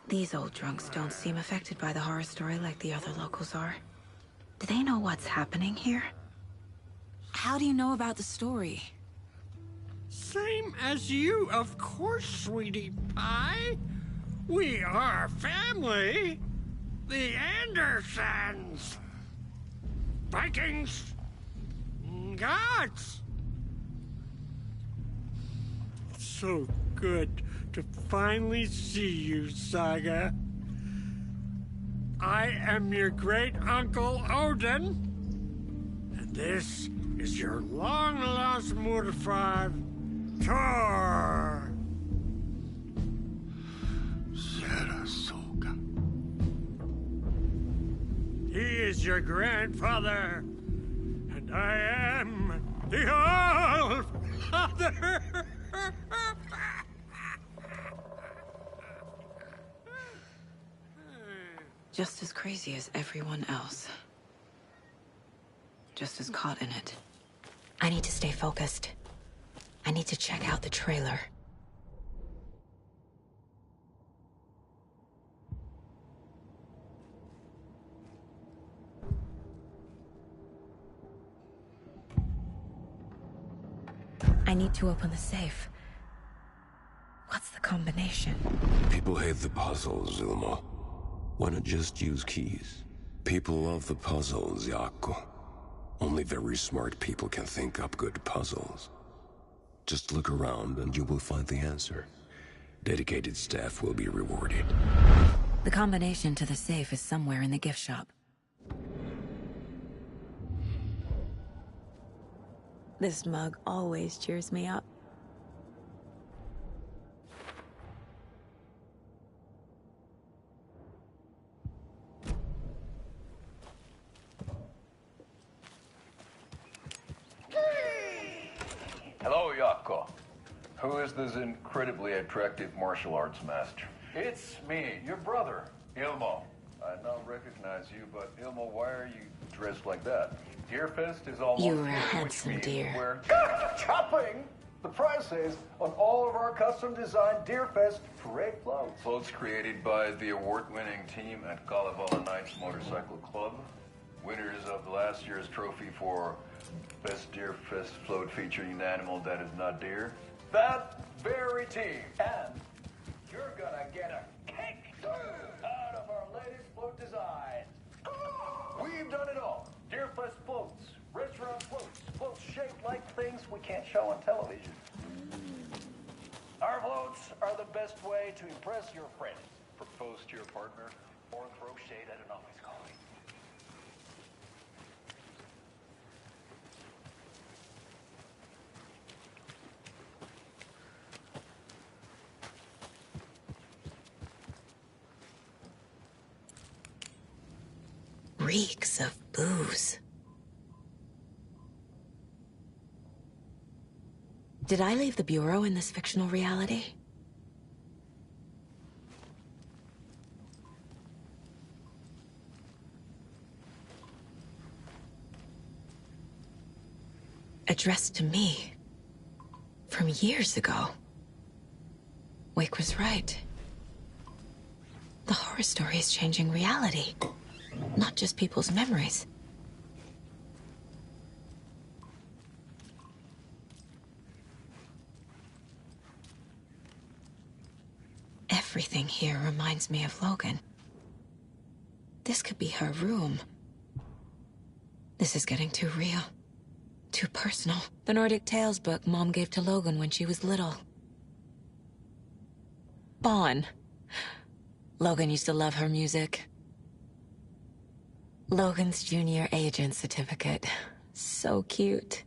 These old drunks don't seem affected by the horror story like the other locals are. Do they know what's happening here? How do you know about the story? Same as you, of course, sweetie pie. We are family. The Andersons. Vikings. Gods. So good to finally see you, Saga. I am your great-uncle Odin. And this is your long-lost Murfar, Thor. Sarasota. He is your grandfather. And I am the All-Father. Just as crazy as everyone else. Just as caught in it. I need to stay focused. I need to check out the trailer. I need to open the safe. What's the combination? People hate the puzzles, Ilmo. Why not just use keys? People love the puzzles, Jaakko. Only very smart people can think up good puzzles. Just look around and you will find the answer. Dedicated staff will be rewarded. The combination to the safe is somewhere in the gift shop. This mug always cheers me up. Hello, Jaakko. Who is this incredibly attractive martial arts master? It's me, your brother, Ilmo. I now recognize you, but Ilmo, why are you dressed like that? Deerfest is almost You're a here, handsome which means deer. we're chopping the prices on all of our custom-designed Deerfest parade floats. Floats created by the award-winning team at Kalevala Knights Motorcycle Club. Winners of last year's trophy for Best Deerfest float featuring an animal that is not deer. That very team. And you're gonna get a cake out of our latest float design. We've done it all. Deerfest floats, restaurant floats, floats shaped like things we can't show on television. Our floats are the best way to impress your friends, propose to your partner, or throw shade at an office colleague. Reeks of booze. Did I leave the Bureau in this fictional reality? addressed to me. From years ago. Wake was right. The horror story is changing reality, not just people's memories. Everything here reminds me of Logan. This could be her room. This is getting too real. Too personal. The Nordic Tales book Mom gave to Logan when she was little. Bon. Logan used to love her music. Logan's junior agent certificate. So cute.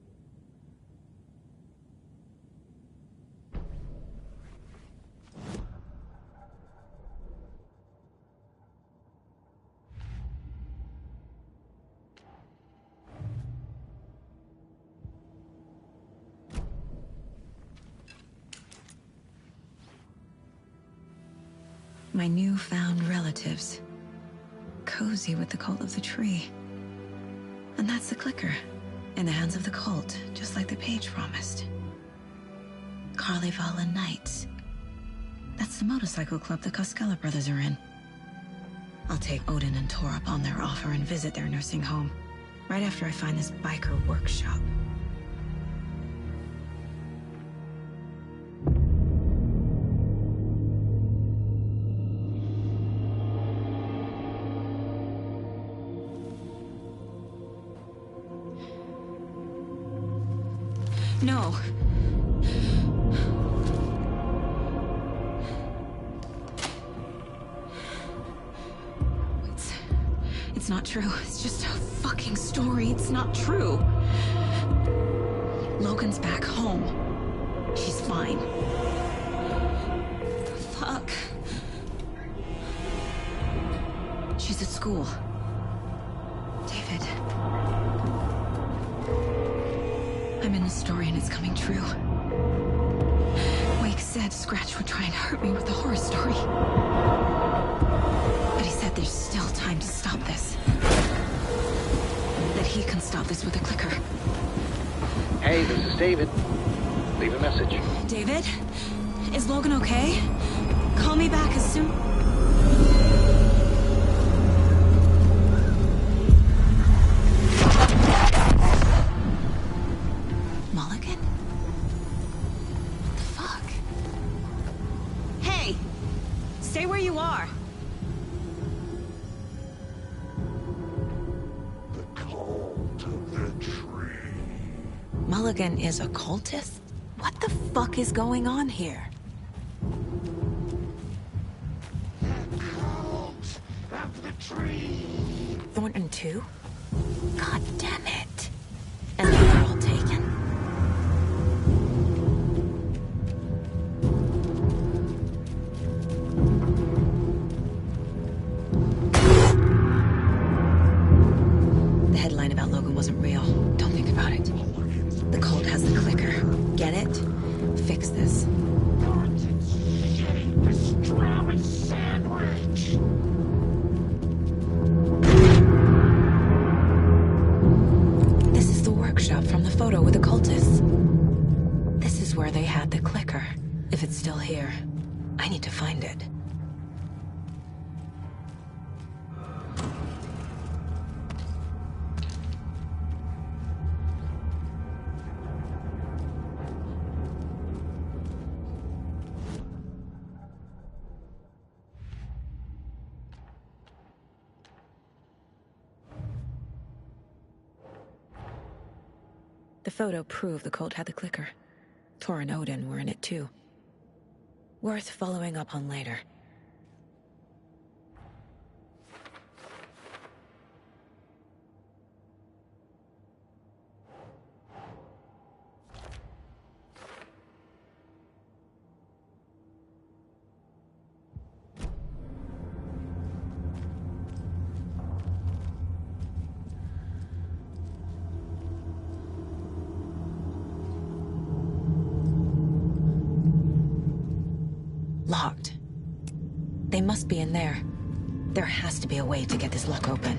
My newfound relatives. Cozy with the cult of the tree. And that's the clicker. In the hands of the cult, just like the page promised. Carlyvala Knights. That's the motorcycle club the Koskela brothers are in. I'll take Odin and Tor up on their offer and visit their nursing home. Right after I find this biker workshop. No. It's not true. It's just a fucking story. It's not true. Logan's back home. She's fine. Fuck. She's at school. David. I'm in the story and it's coming true. Wake said Scratch would try and hurt me with the horror story. But he said there's still time to stop this. That he can stop this with a clicker. Hey, this is David. Leave a message. David? Is Logan okay? Call me back as soon... Mulligan is a cultist? What the fuck is going on here? The cult of the tree. Thornton too? God damn it. And they're all taken? The headline about Logan wasn't real. Don't think about it. The cult has the clicker. Get it? Fix this. Pastrami sandwich. This is the workshop from the photo with the cultists. This is where they had the clicker. If it's still here, I need to find it. The photo proved the cult had the clicker. Tor and Odin were in it too. Worth following up on later. Locked. They must be in there. There has to be a way to get this lock open.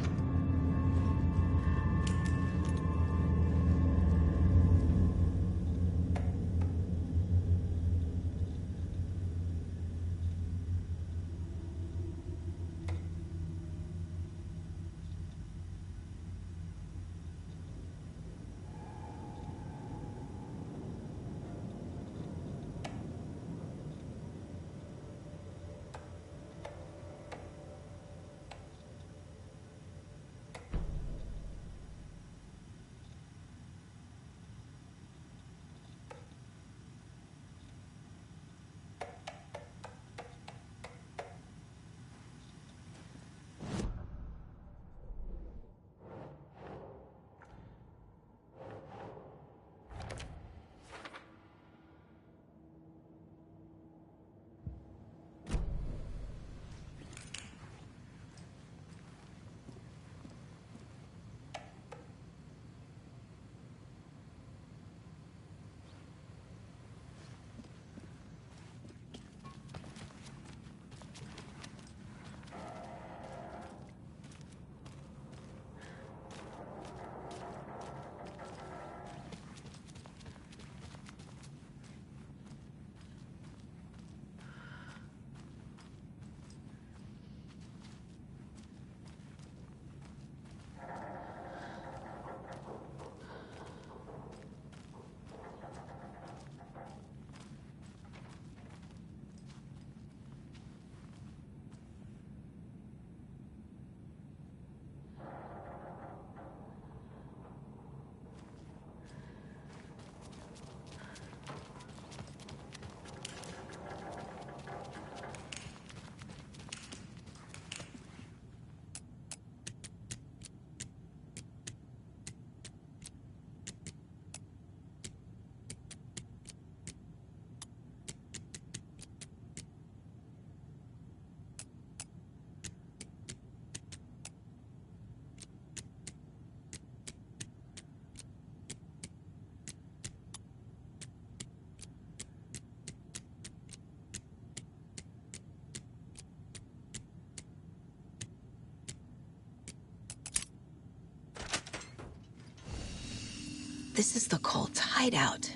This is the cult's hideout.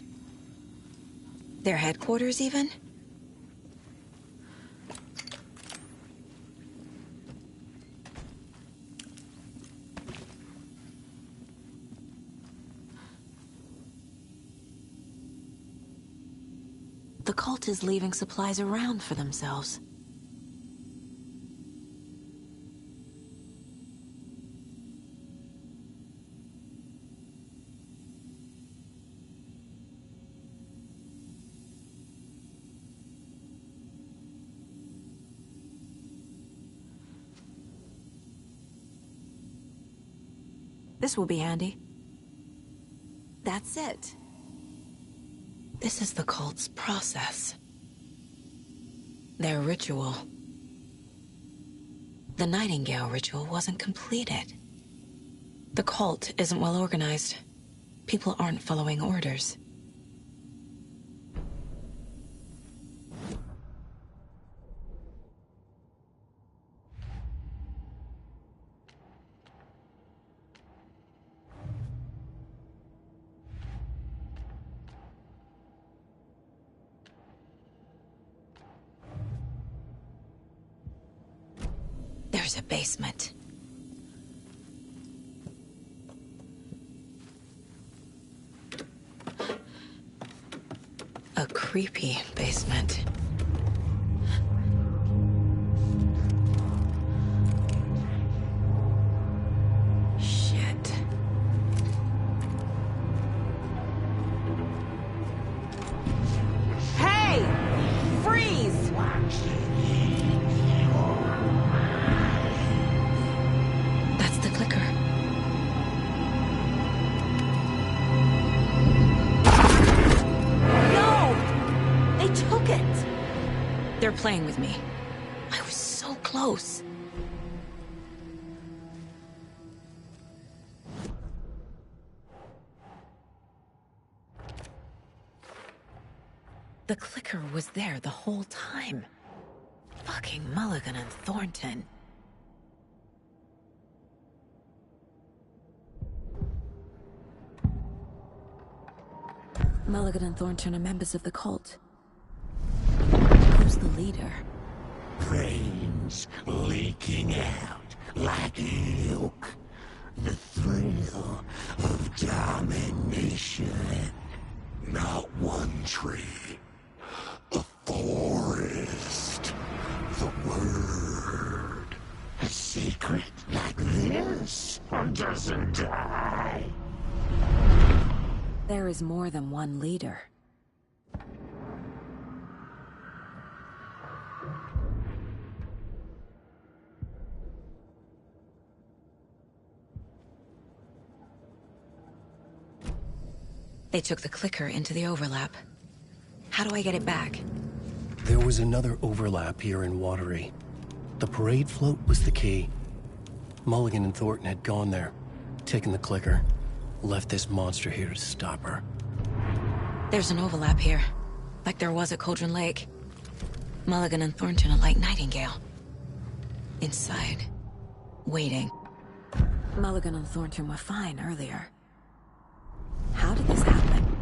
Their headquarters, even? The cult is leaving supplies around for themselves. This will be handy. That's it. This is the cult's process. Their ritual. The Nightingale ritual wasn't completed. The cult isn't well organized. People aren't following orders. There's a basement. A creepy basement. Shit. Hey! Freeze! That's the clicker. No! They took it! They're playing with me. I was so close. The clicker was there the whole time. Fucking Mulligan and Thornton. Mulligan and Thornton are members of the cult. Who's the leader? Brains leaking out like milk. The thrill of domination. Not one tree. A forest. The word. A secret like this doesn't die. There is more than one leader. They took the clicker into the overlap. How do I get it back? There was another overlap here in Watery. The parade float was the key. Mulligan and Thornton had gone there, taken the clicker, left this monster here to stop her. There's an overlap here, like there was at Cauldron Lake. Mulligan and Thornton are like Nightingale. Inside, waiting. Mulligan and Thornton were fine earlier. How did this happen?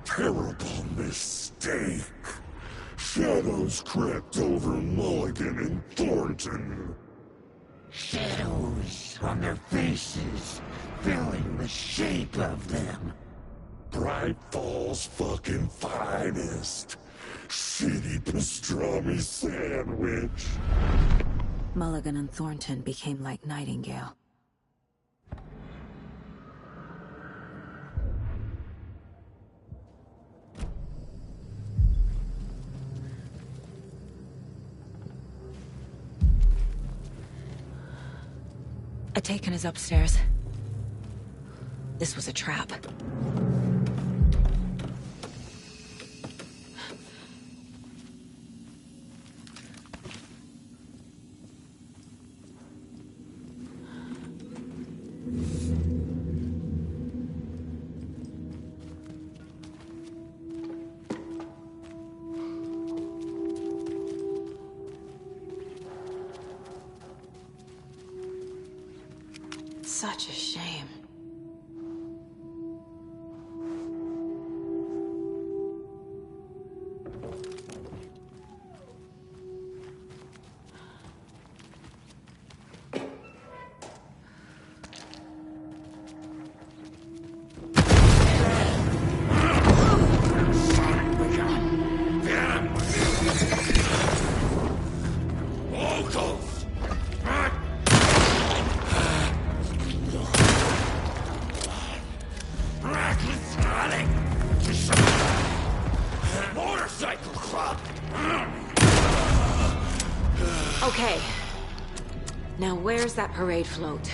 Terrible mistake. Shadows crept over Mulligan and Thornton. Shadows on their faces, filling the shape of them. Bright Falls fucking finest. Shitty pastrami sandwich. Mulligan and Thornton became like Nightingale. Atakan is upstairs. This was a trap. Such a shame. Okay. Now where's that parade float?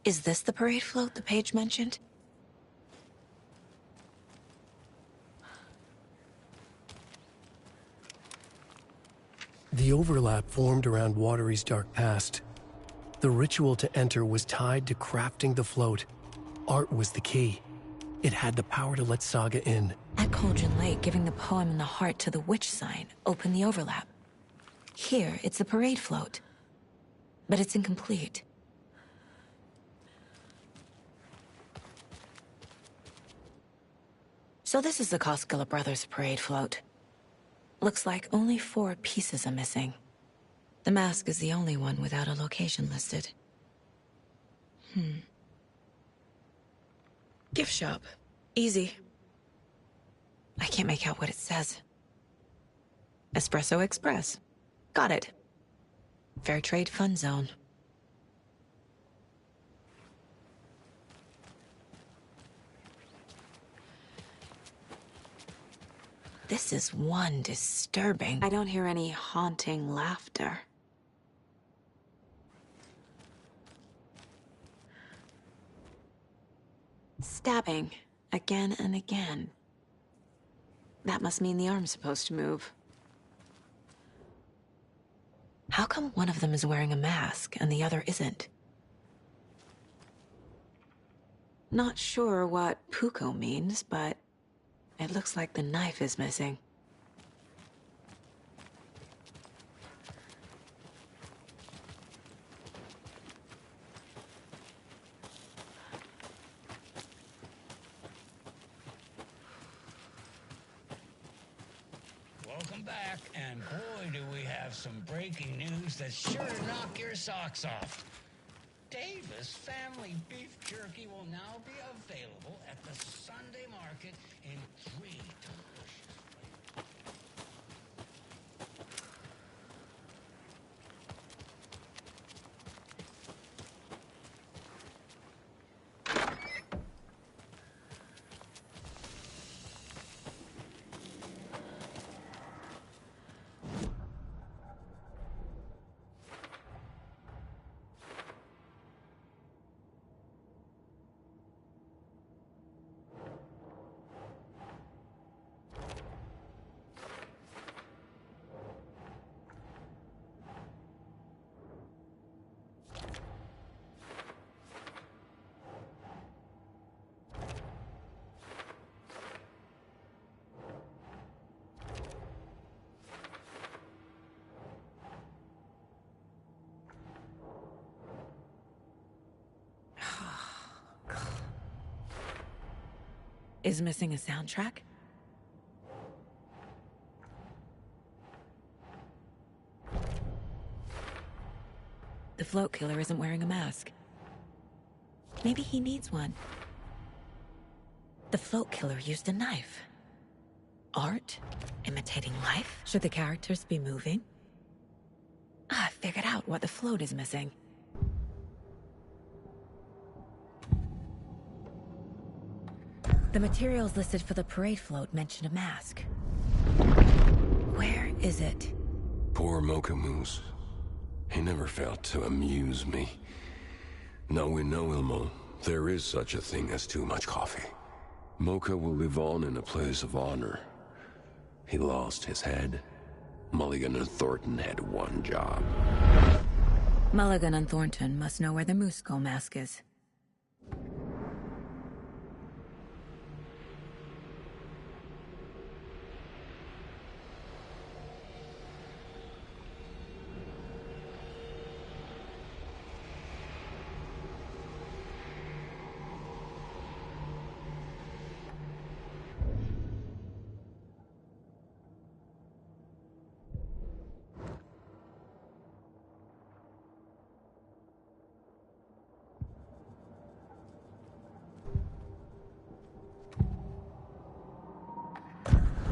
Is this the parade float the page mentioned? The overlap formed around Watery's dark past. The ritual to enter was tied to crafting the float. Art was the key. It had the power to let Saga in. At Cauldron Lake, giving the poem and the heart to the witch sign opened the overlap. Here, it's the parade float. But it's incomplete. So this is the Koskela Brothers parade float. Looks like only 4 pieces are missing. The mask is the only one without a location listed. Gift shop. Easy. I can't make out what it says. Espresso Express. Got it. Fair Trade Fun Zone. This is one disturbing. I don't hear any haunting laughter. Stabbing, again and again. That must mean the arm's supposed to move. How come one of them is wearing a mask and the other isn't? Not sure what Puko means, but it looks like the knife is missing. Welcome back, and boy, do we have some breaking news that's sure to knock your socks off. Davis Family Beef Jerky will now be available at the Sunday market in 3 delicious flavors. Is missing a soundtrack? The float killer isn't wearing a mask. Maybe he needs one. The float killer used a knife. Art? Imitating life? Should the characters be moving? I figured out what the float is missing. The materials listed for the parade float mention a mask. Where is it? Poor Mocha Moose. He never failed to amuse me. Now we know, Ilmo, there is such a thing as too much coffee. Mocha will live on in a place of honor. He lost his head. Mulligan and Thornton had one job. Mulligan and Thornton must know where the Moose Skull mask is.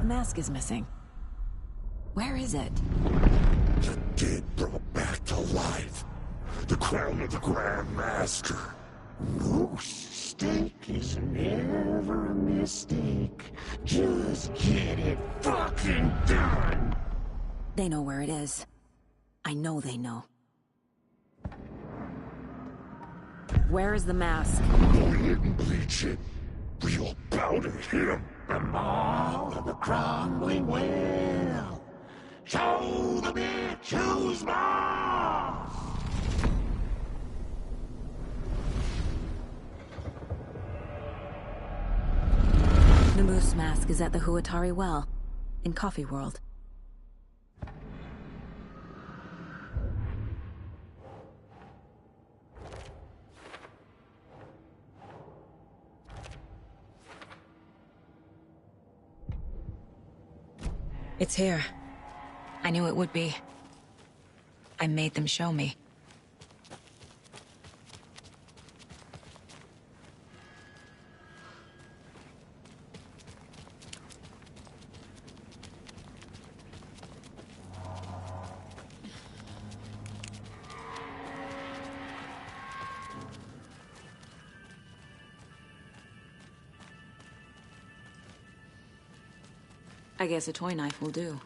mask is missing. Where is it? The dead brought back to life. The crown of the Grand Master. Moose steak is never a mistake. Just get it fucking done. They know where it is. I know they know. Where is the mask? Go ahead and bleach it. We'll bow to him. The mall of the crumbling well. Show the bitch who's boss. The moose mask is at the Huatari Well, in Coffee World. It's here. I knew it would be. I made them show me. I guess a toy knife will do.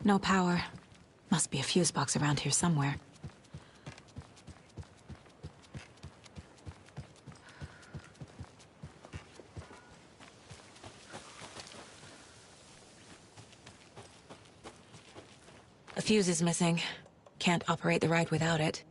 No power. Must be a fuse box around here somewhere. A fuse is missing. Can't operate the ride without it.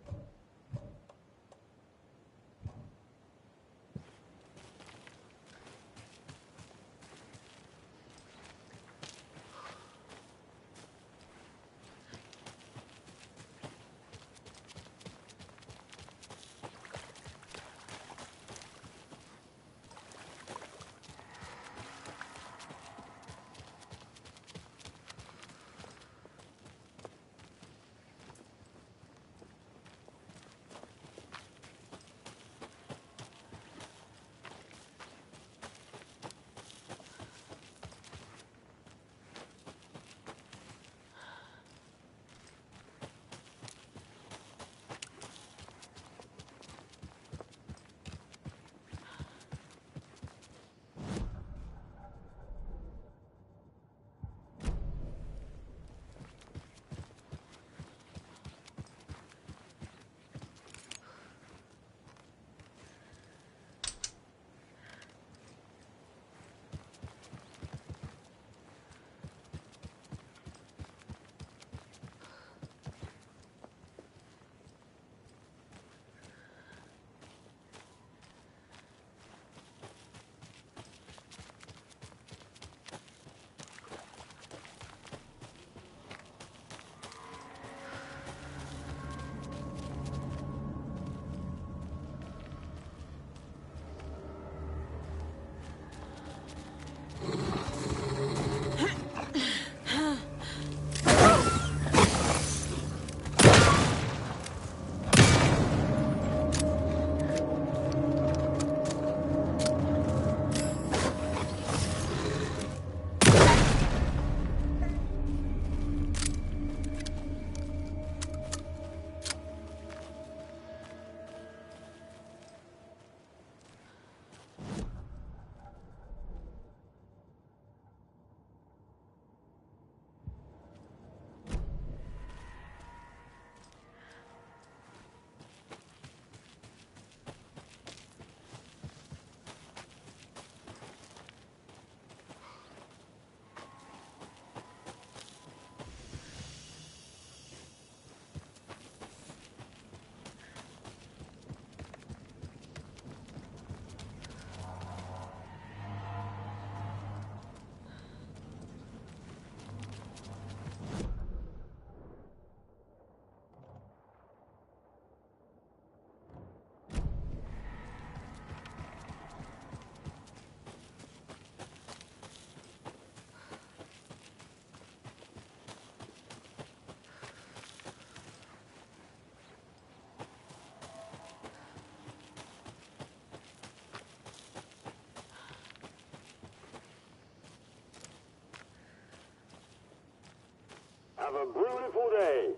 Have a beautiful day.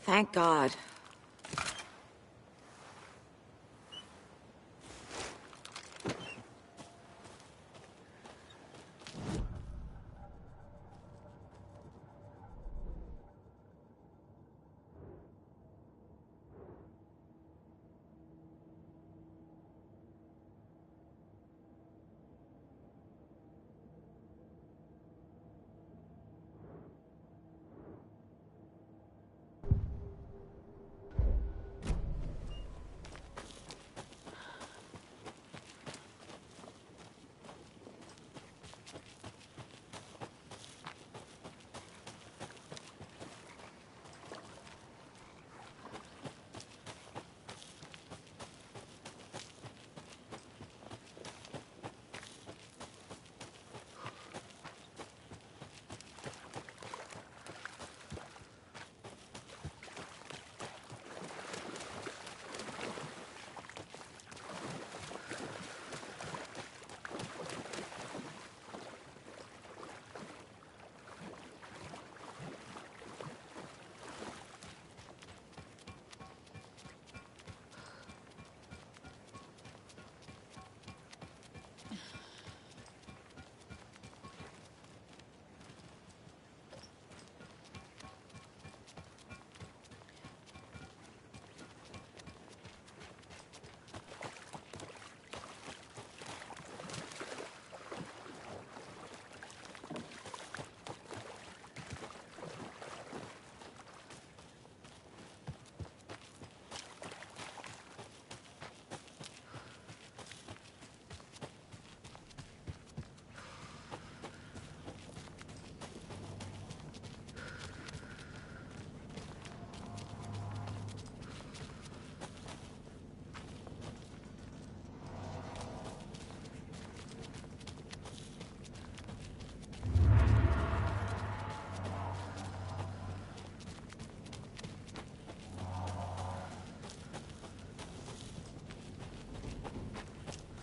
Thank God.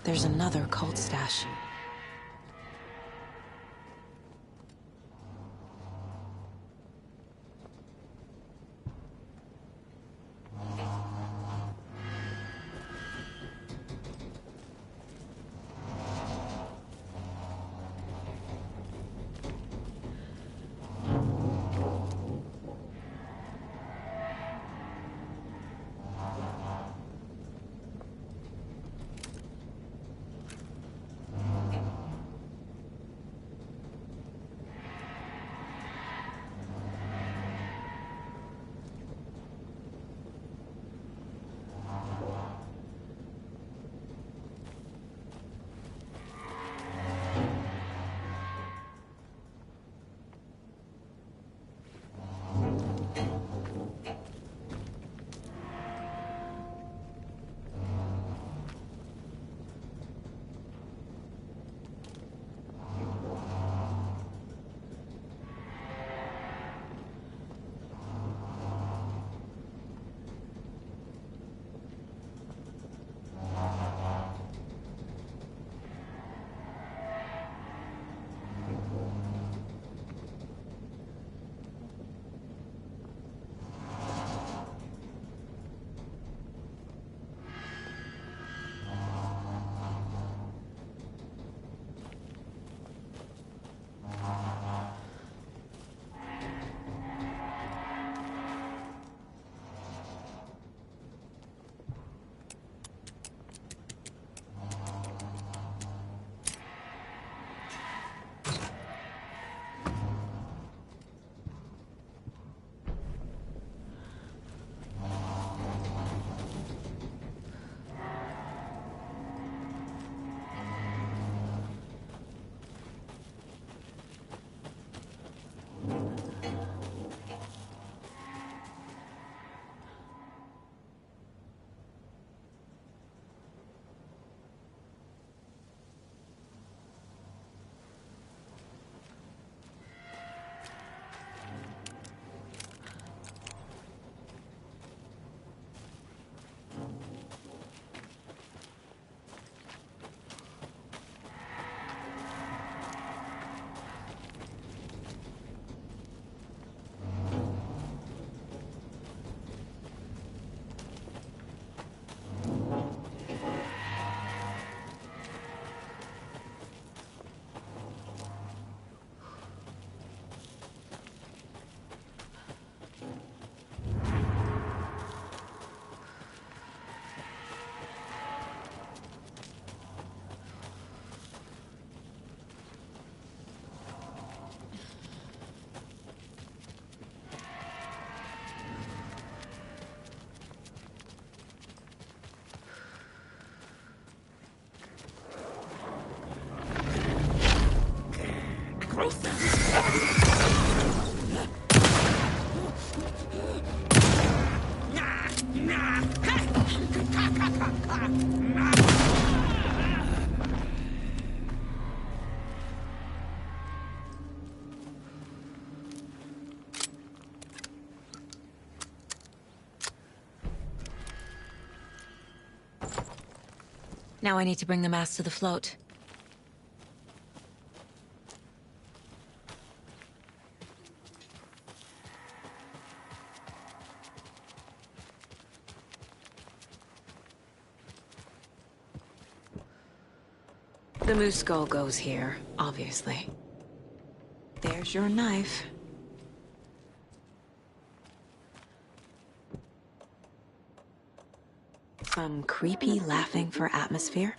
There's another cult stash. throat then. Now I need to bring the mask to the float. The moose skull goes here, obviously. There's your knife. Some creepy laughing for atmosphere.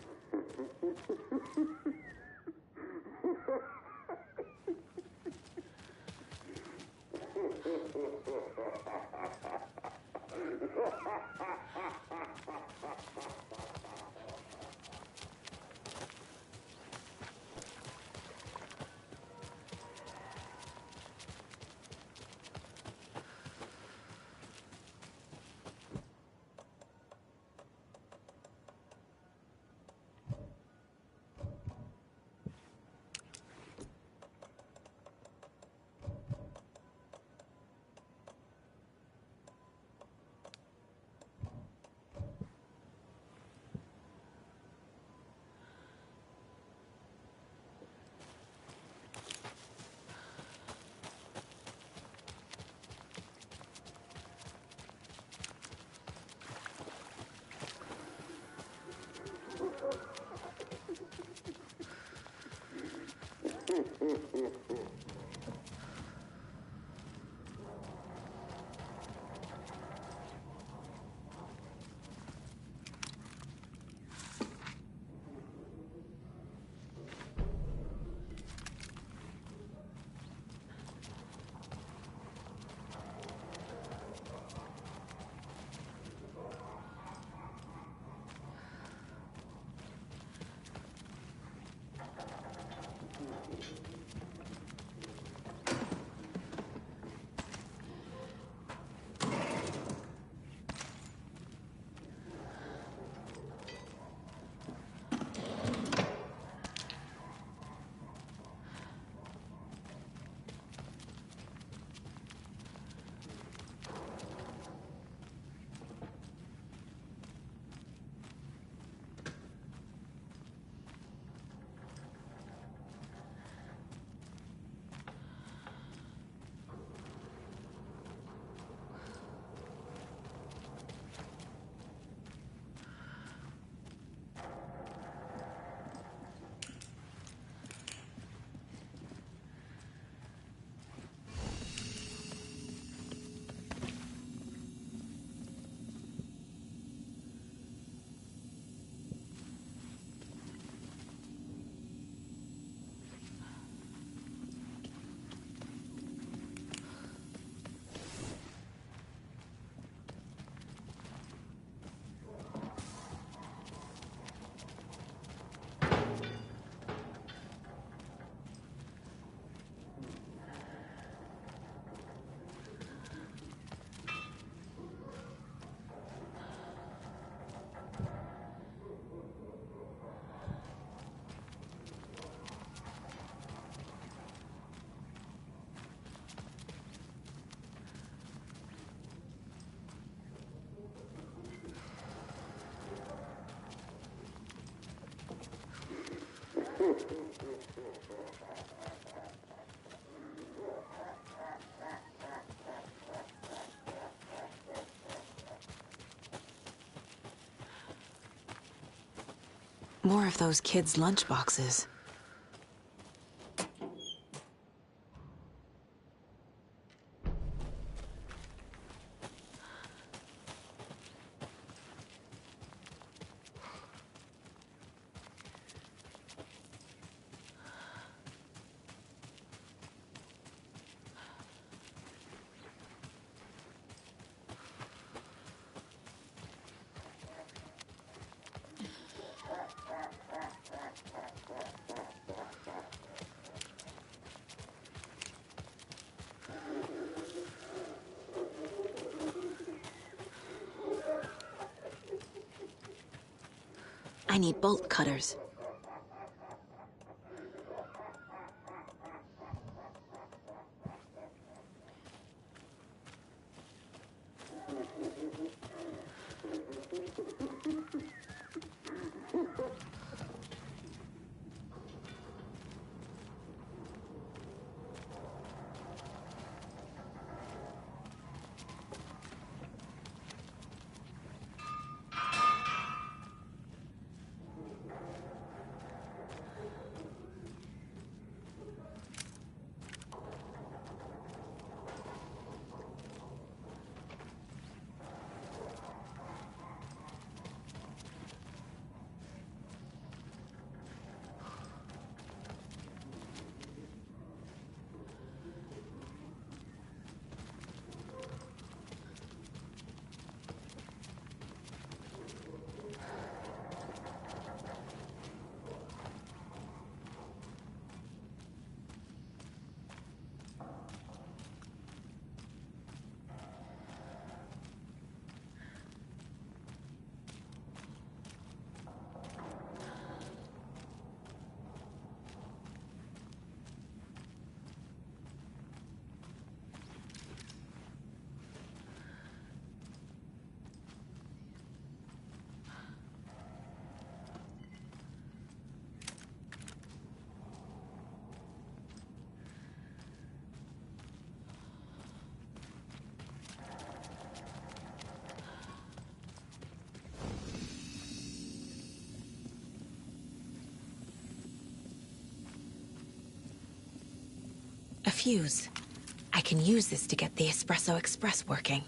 More of those kids' lunchboxes. I need bolt cutters. A fuse. I can use this to get the Espresso Express working.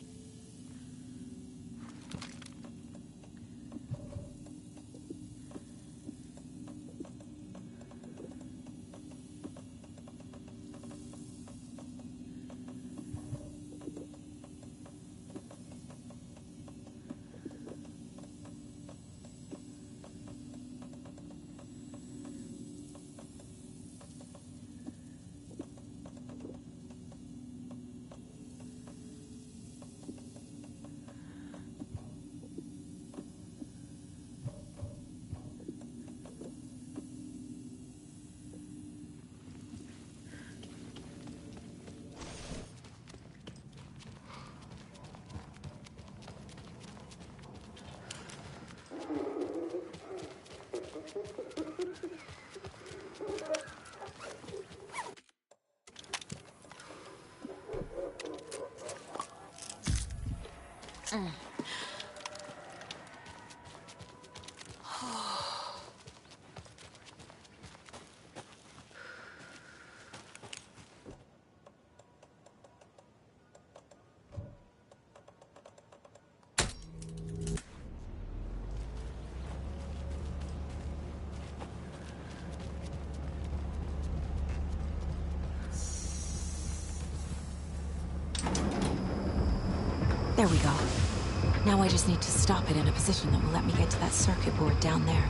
There we go. Now I just need to stop it in a position that will let me get to that circuit board down there.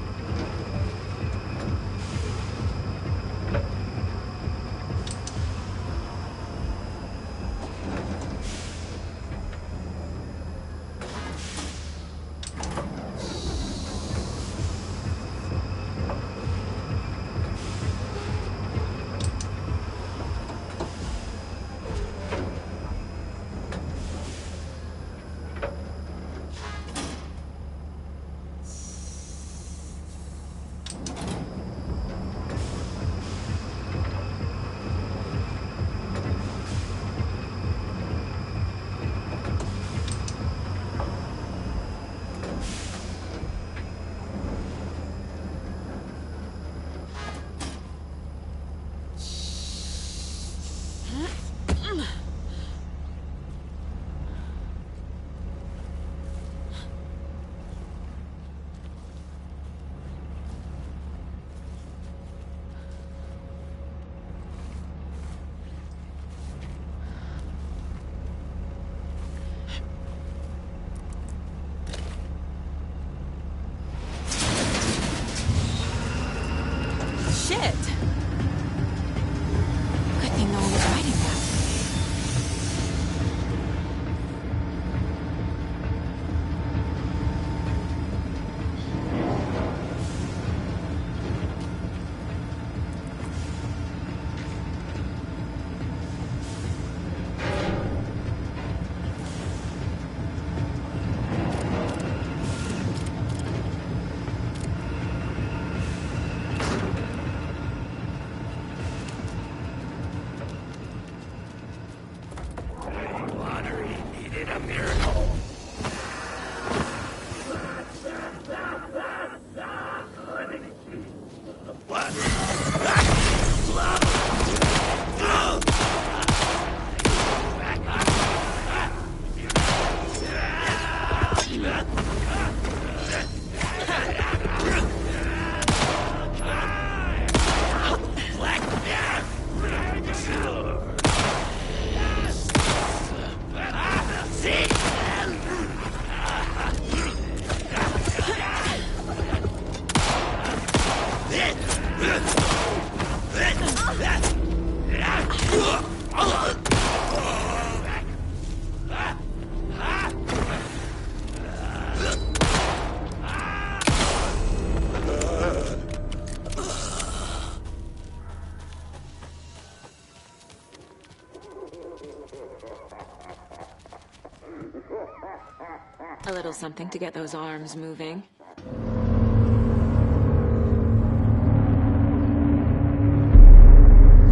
A little something to get those arms moving.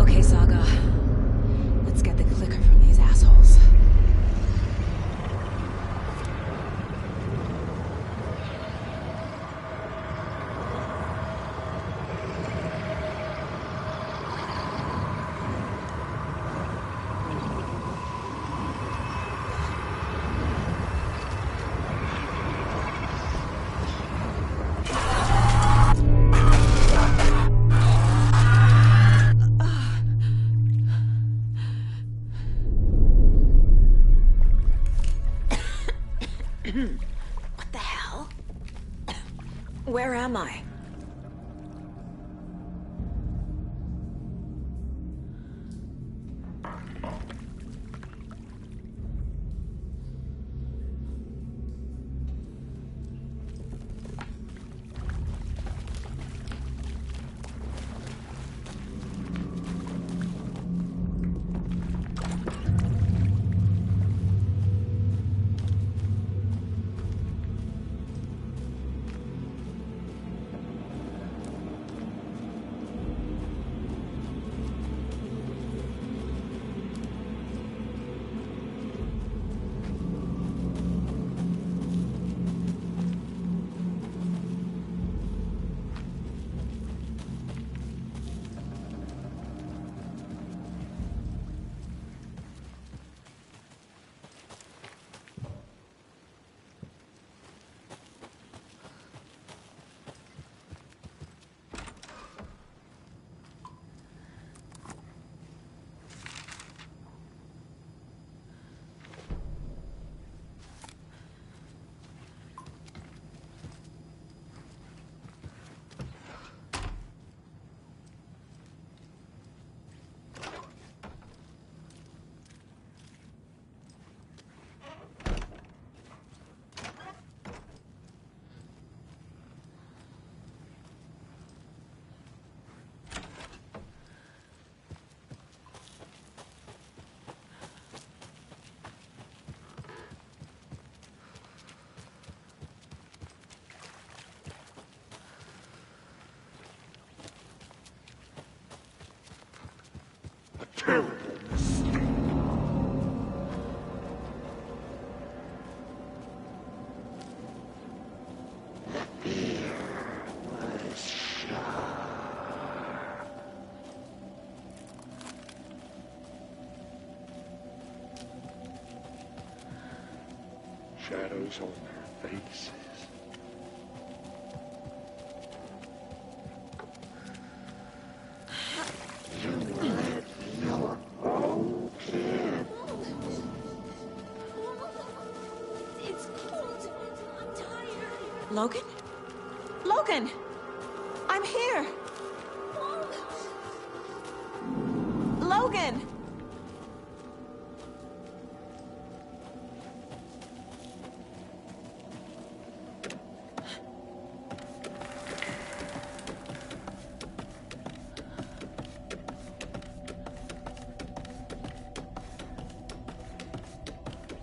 Okay, Saga. Let's get the clicker from these assholes. What the hell? Where am I? Terrible mistake. The beer was sharp. Shadows on their faces. Logan? Logan! I'm here! Logan!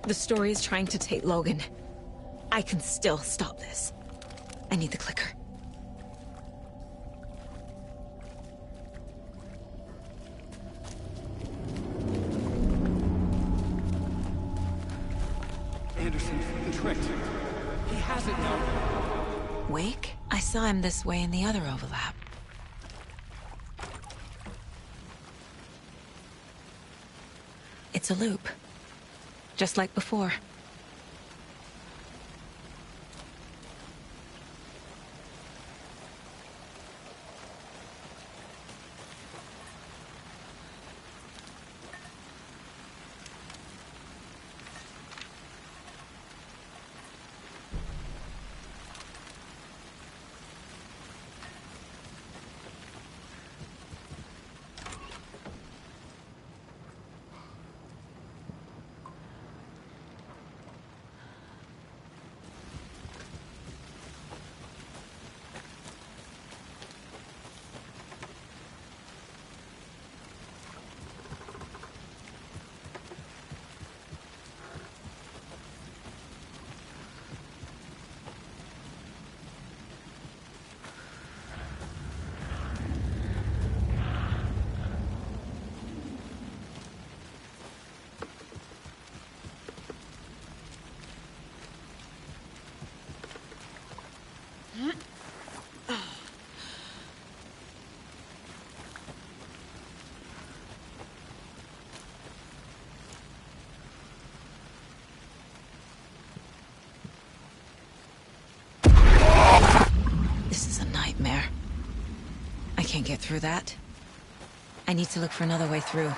The story is trying to take Logan. I can still stop this. I need the clicker. Anderson, the tricked. He has it now. Wake? I saw him this way in the other overlap. It's a loop. Just like before. get through that. I need to look for another way through.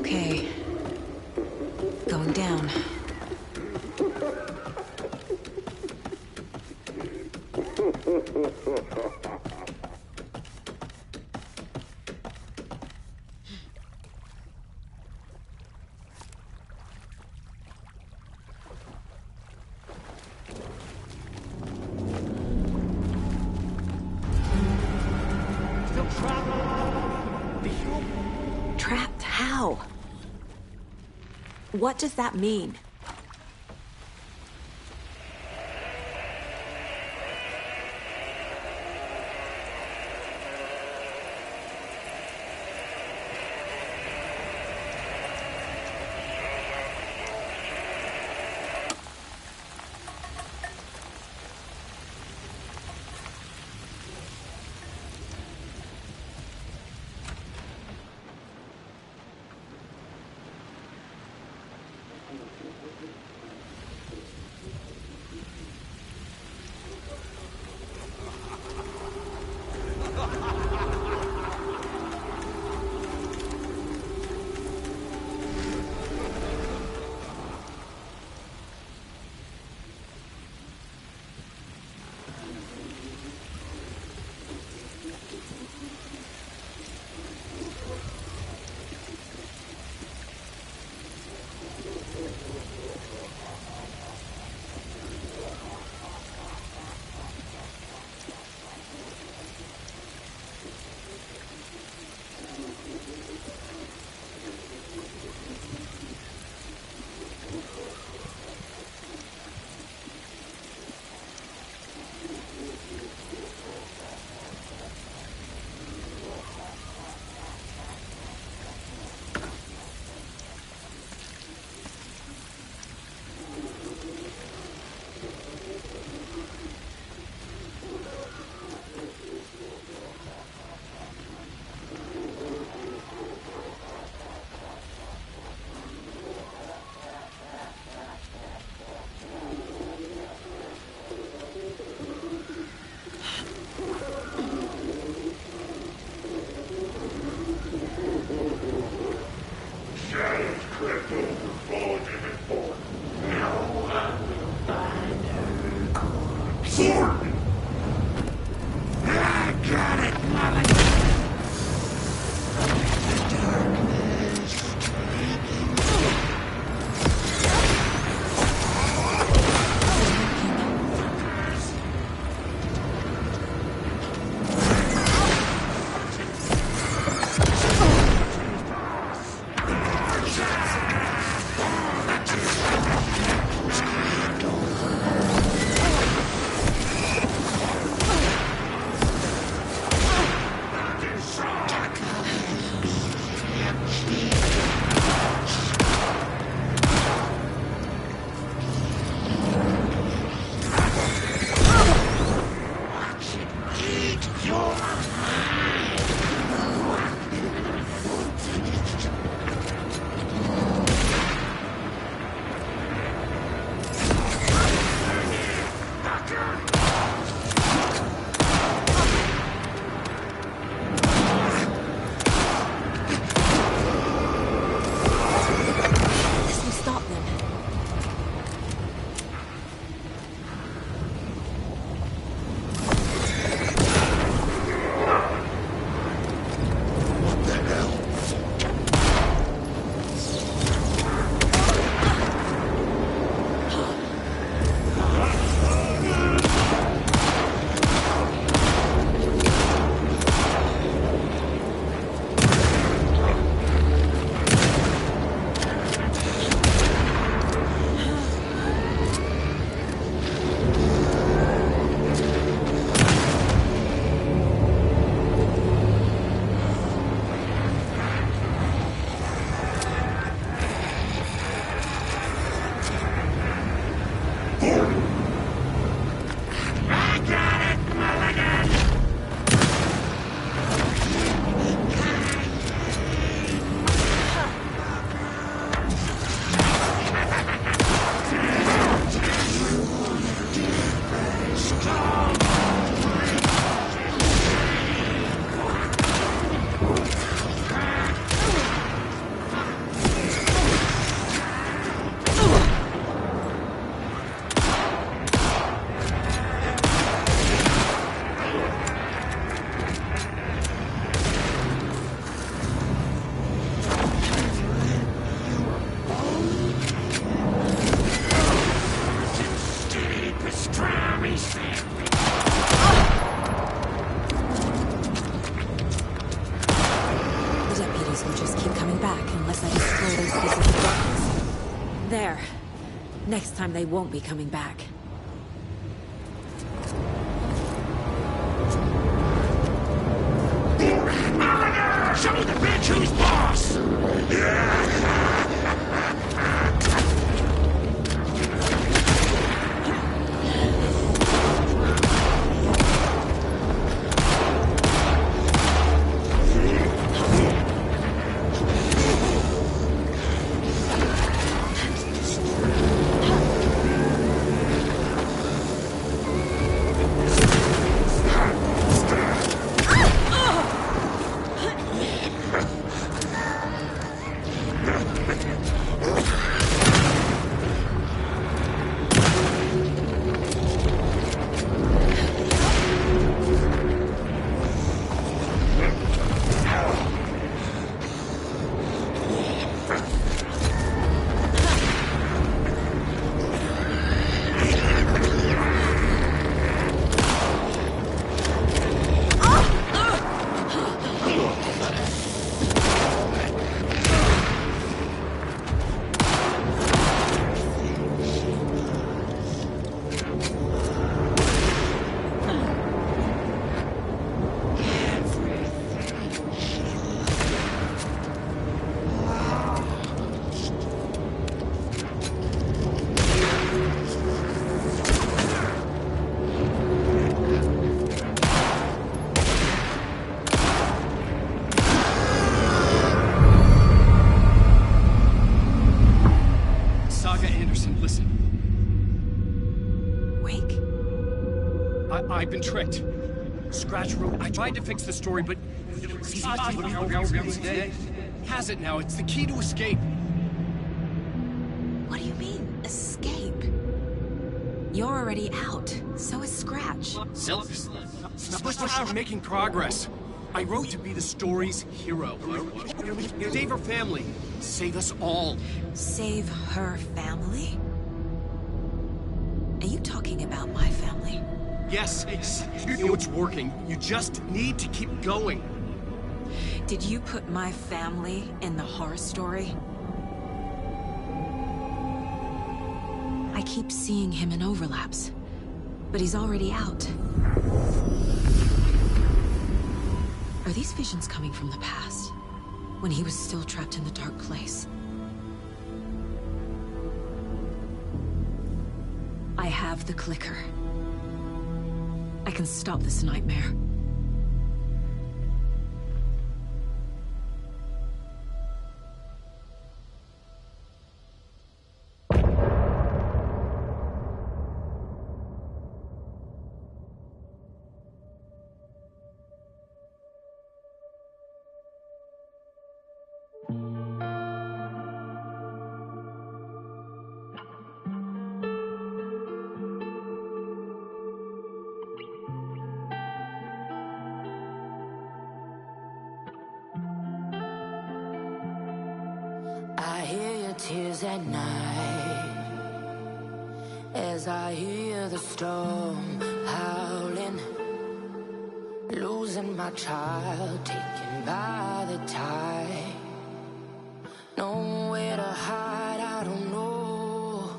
Okay. Going down. Trapped? How? What does that mean? The deputies will just keep coming back unless I destroy those pieces of darkness. There. Next time they won't be coming back. Show the bitch who's boss! I've been tricked. Scratch wrote, I tried to fix the story, but... has it now. It's the key to escape. What do you mean, escape? You're already out. So is Scratch. We're making progress. I wrote to be the story's hero. Save her family. Save us all. Save her family? Are you talking about my family? Yes, you know it's working. You just need to keep going. Did you put my family in the horror story? I keep seeing him in overlaps, but he's already out. Are these visions coming from the past, when he was still trapped in the dark place? I have the clicker. I can stop this nightmare. I hear your tears at night as I hear the storm howling, losing my child, taken by the tide. Nowhere to hide, I don't know.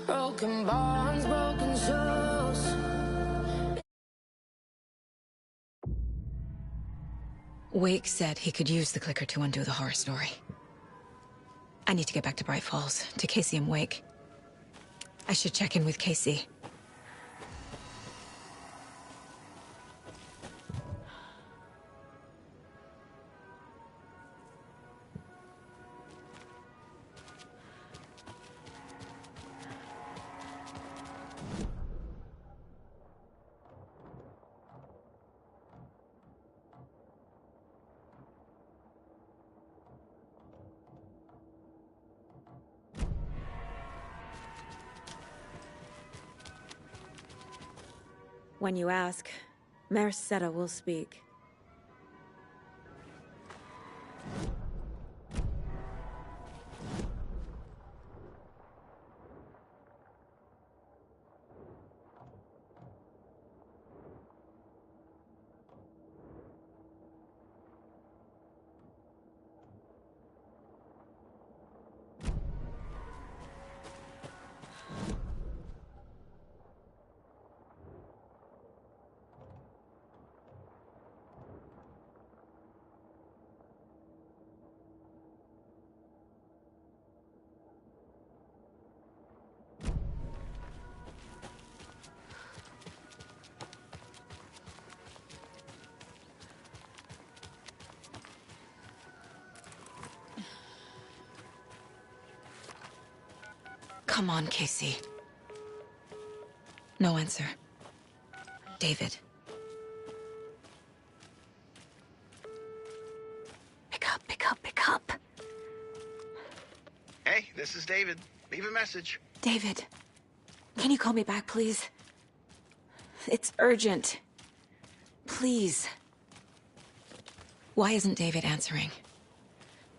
Broken bonds, broken souls. Wake said he could use the clicker to undo the horror story. I need to get back to Bright Falls, to Casey and Wake. I should check in with Casey. When you ask, Mayor Seta will speak. Come on, Casey. No answer. David. Pick up, pick up, pick up. Hey, this is David. Leave a message. David, can you call me back, please? It's urgent. Please. Why isn't David answering?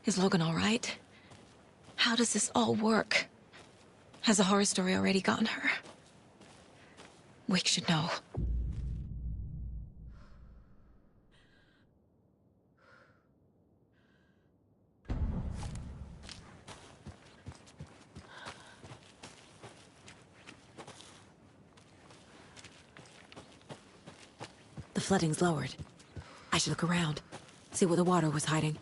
Is Logan all right? How does this all work? Has the horror story already gotten her? Wake should know. The flooding's lowered. I should look around, see where the water was hiding.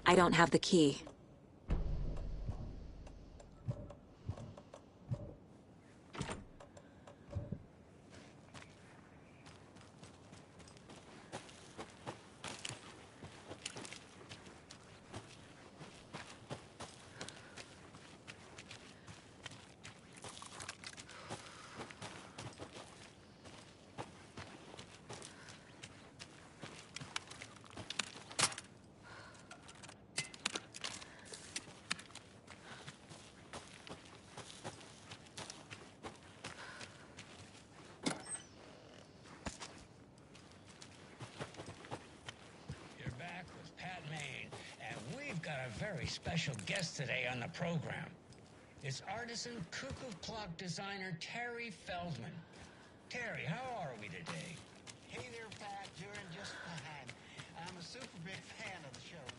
I don't have the key. Very special guest today on the program. It's artisan cuckoo clock designer Terry Feldman. Terry, how are we today? Hey there, Pat. Doing just fine. I'm a super big fan of the show.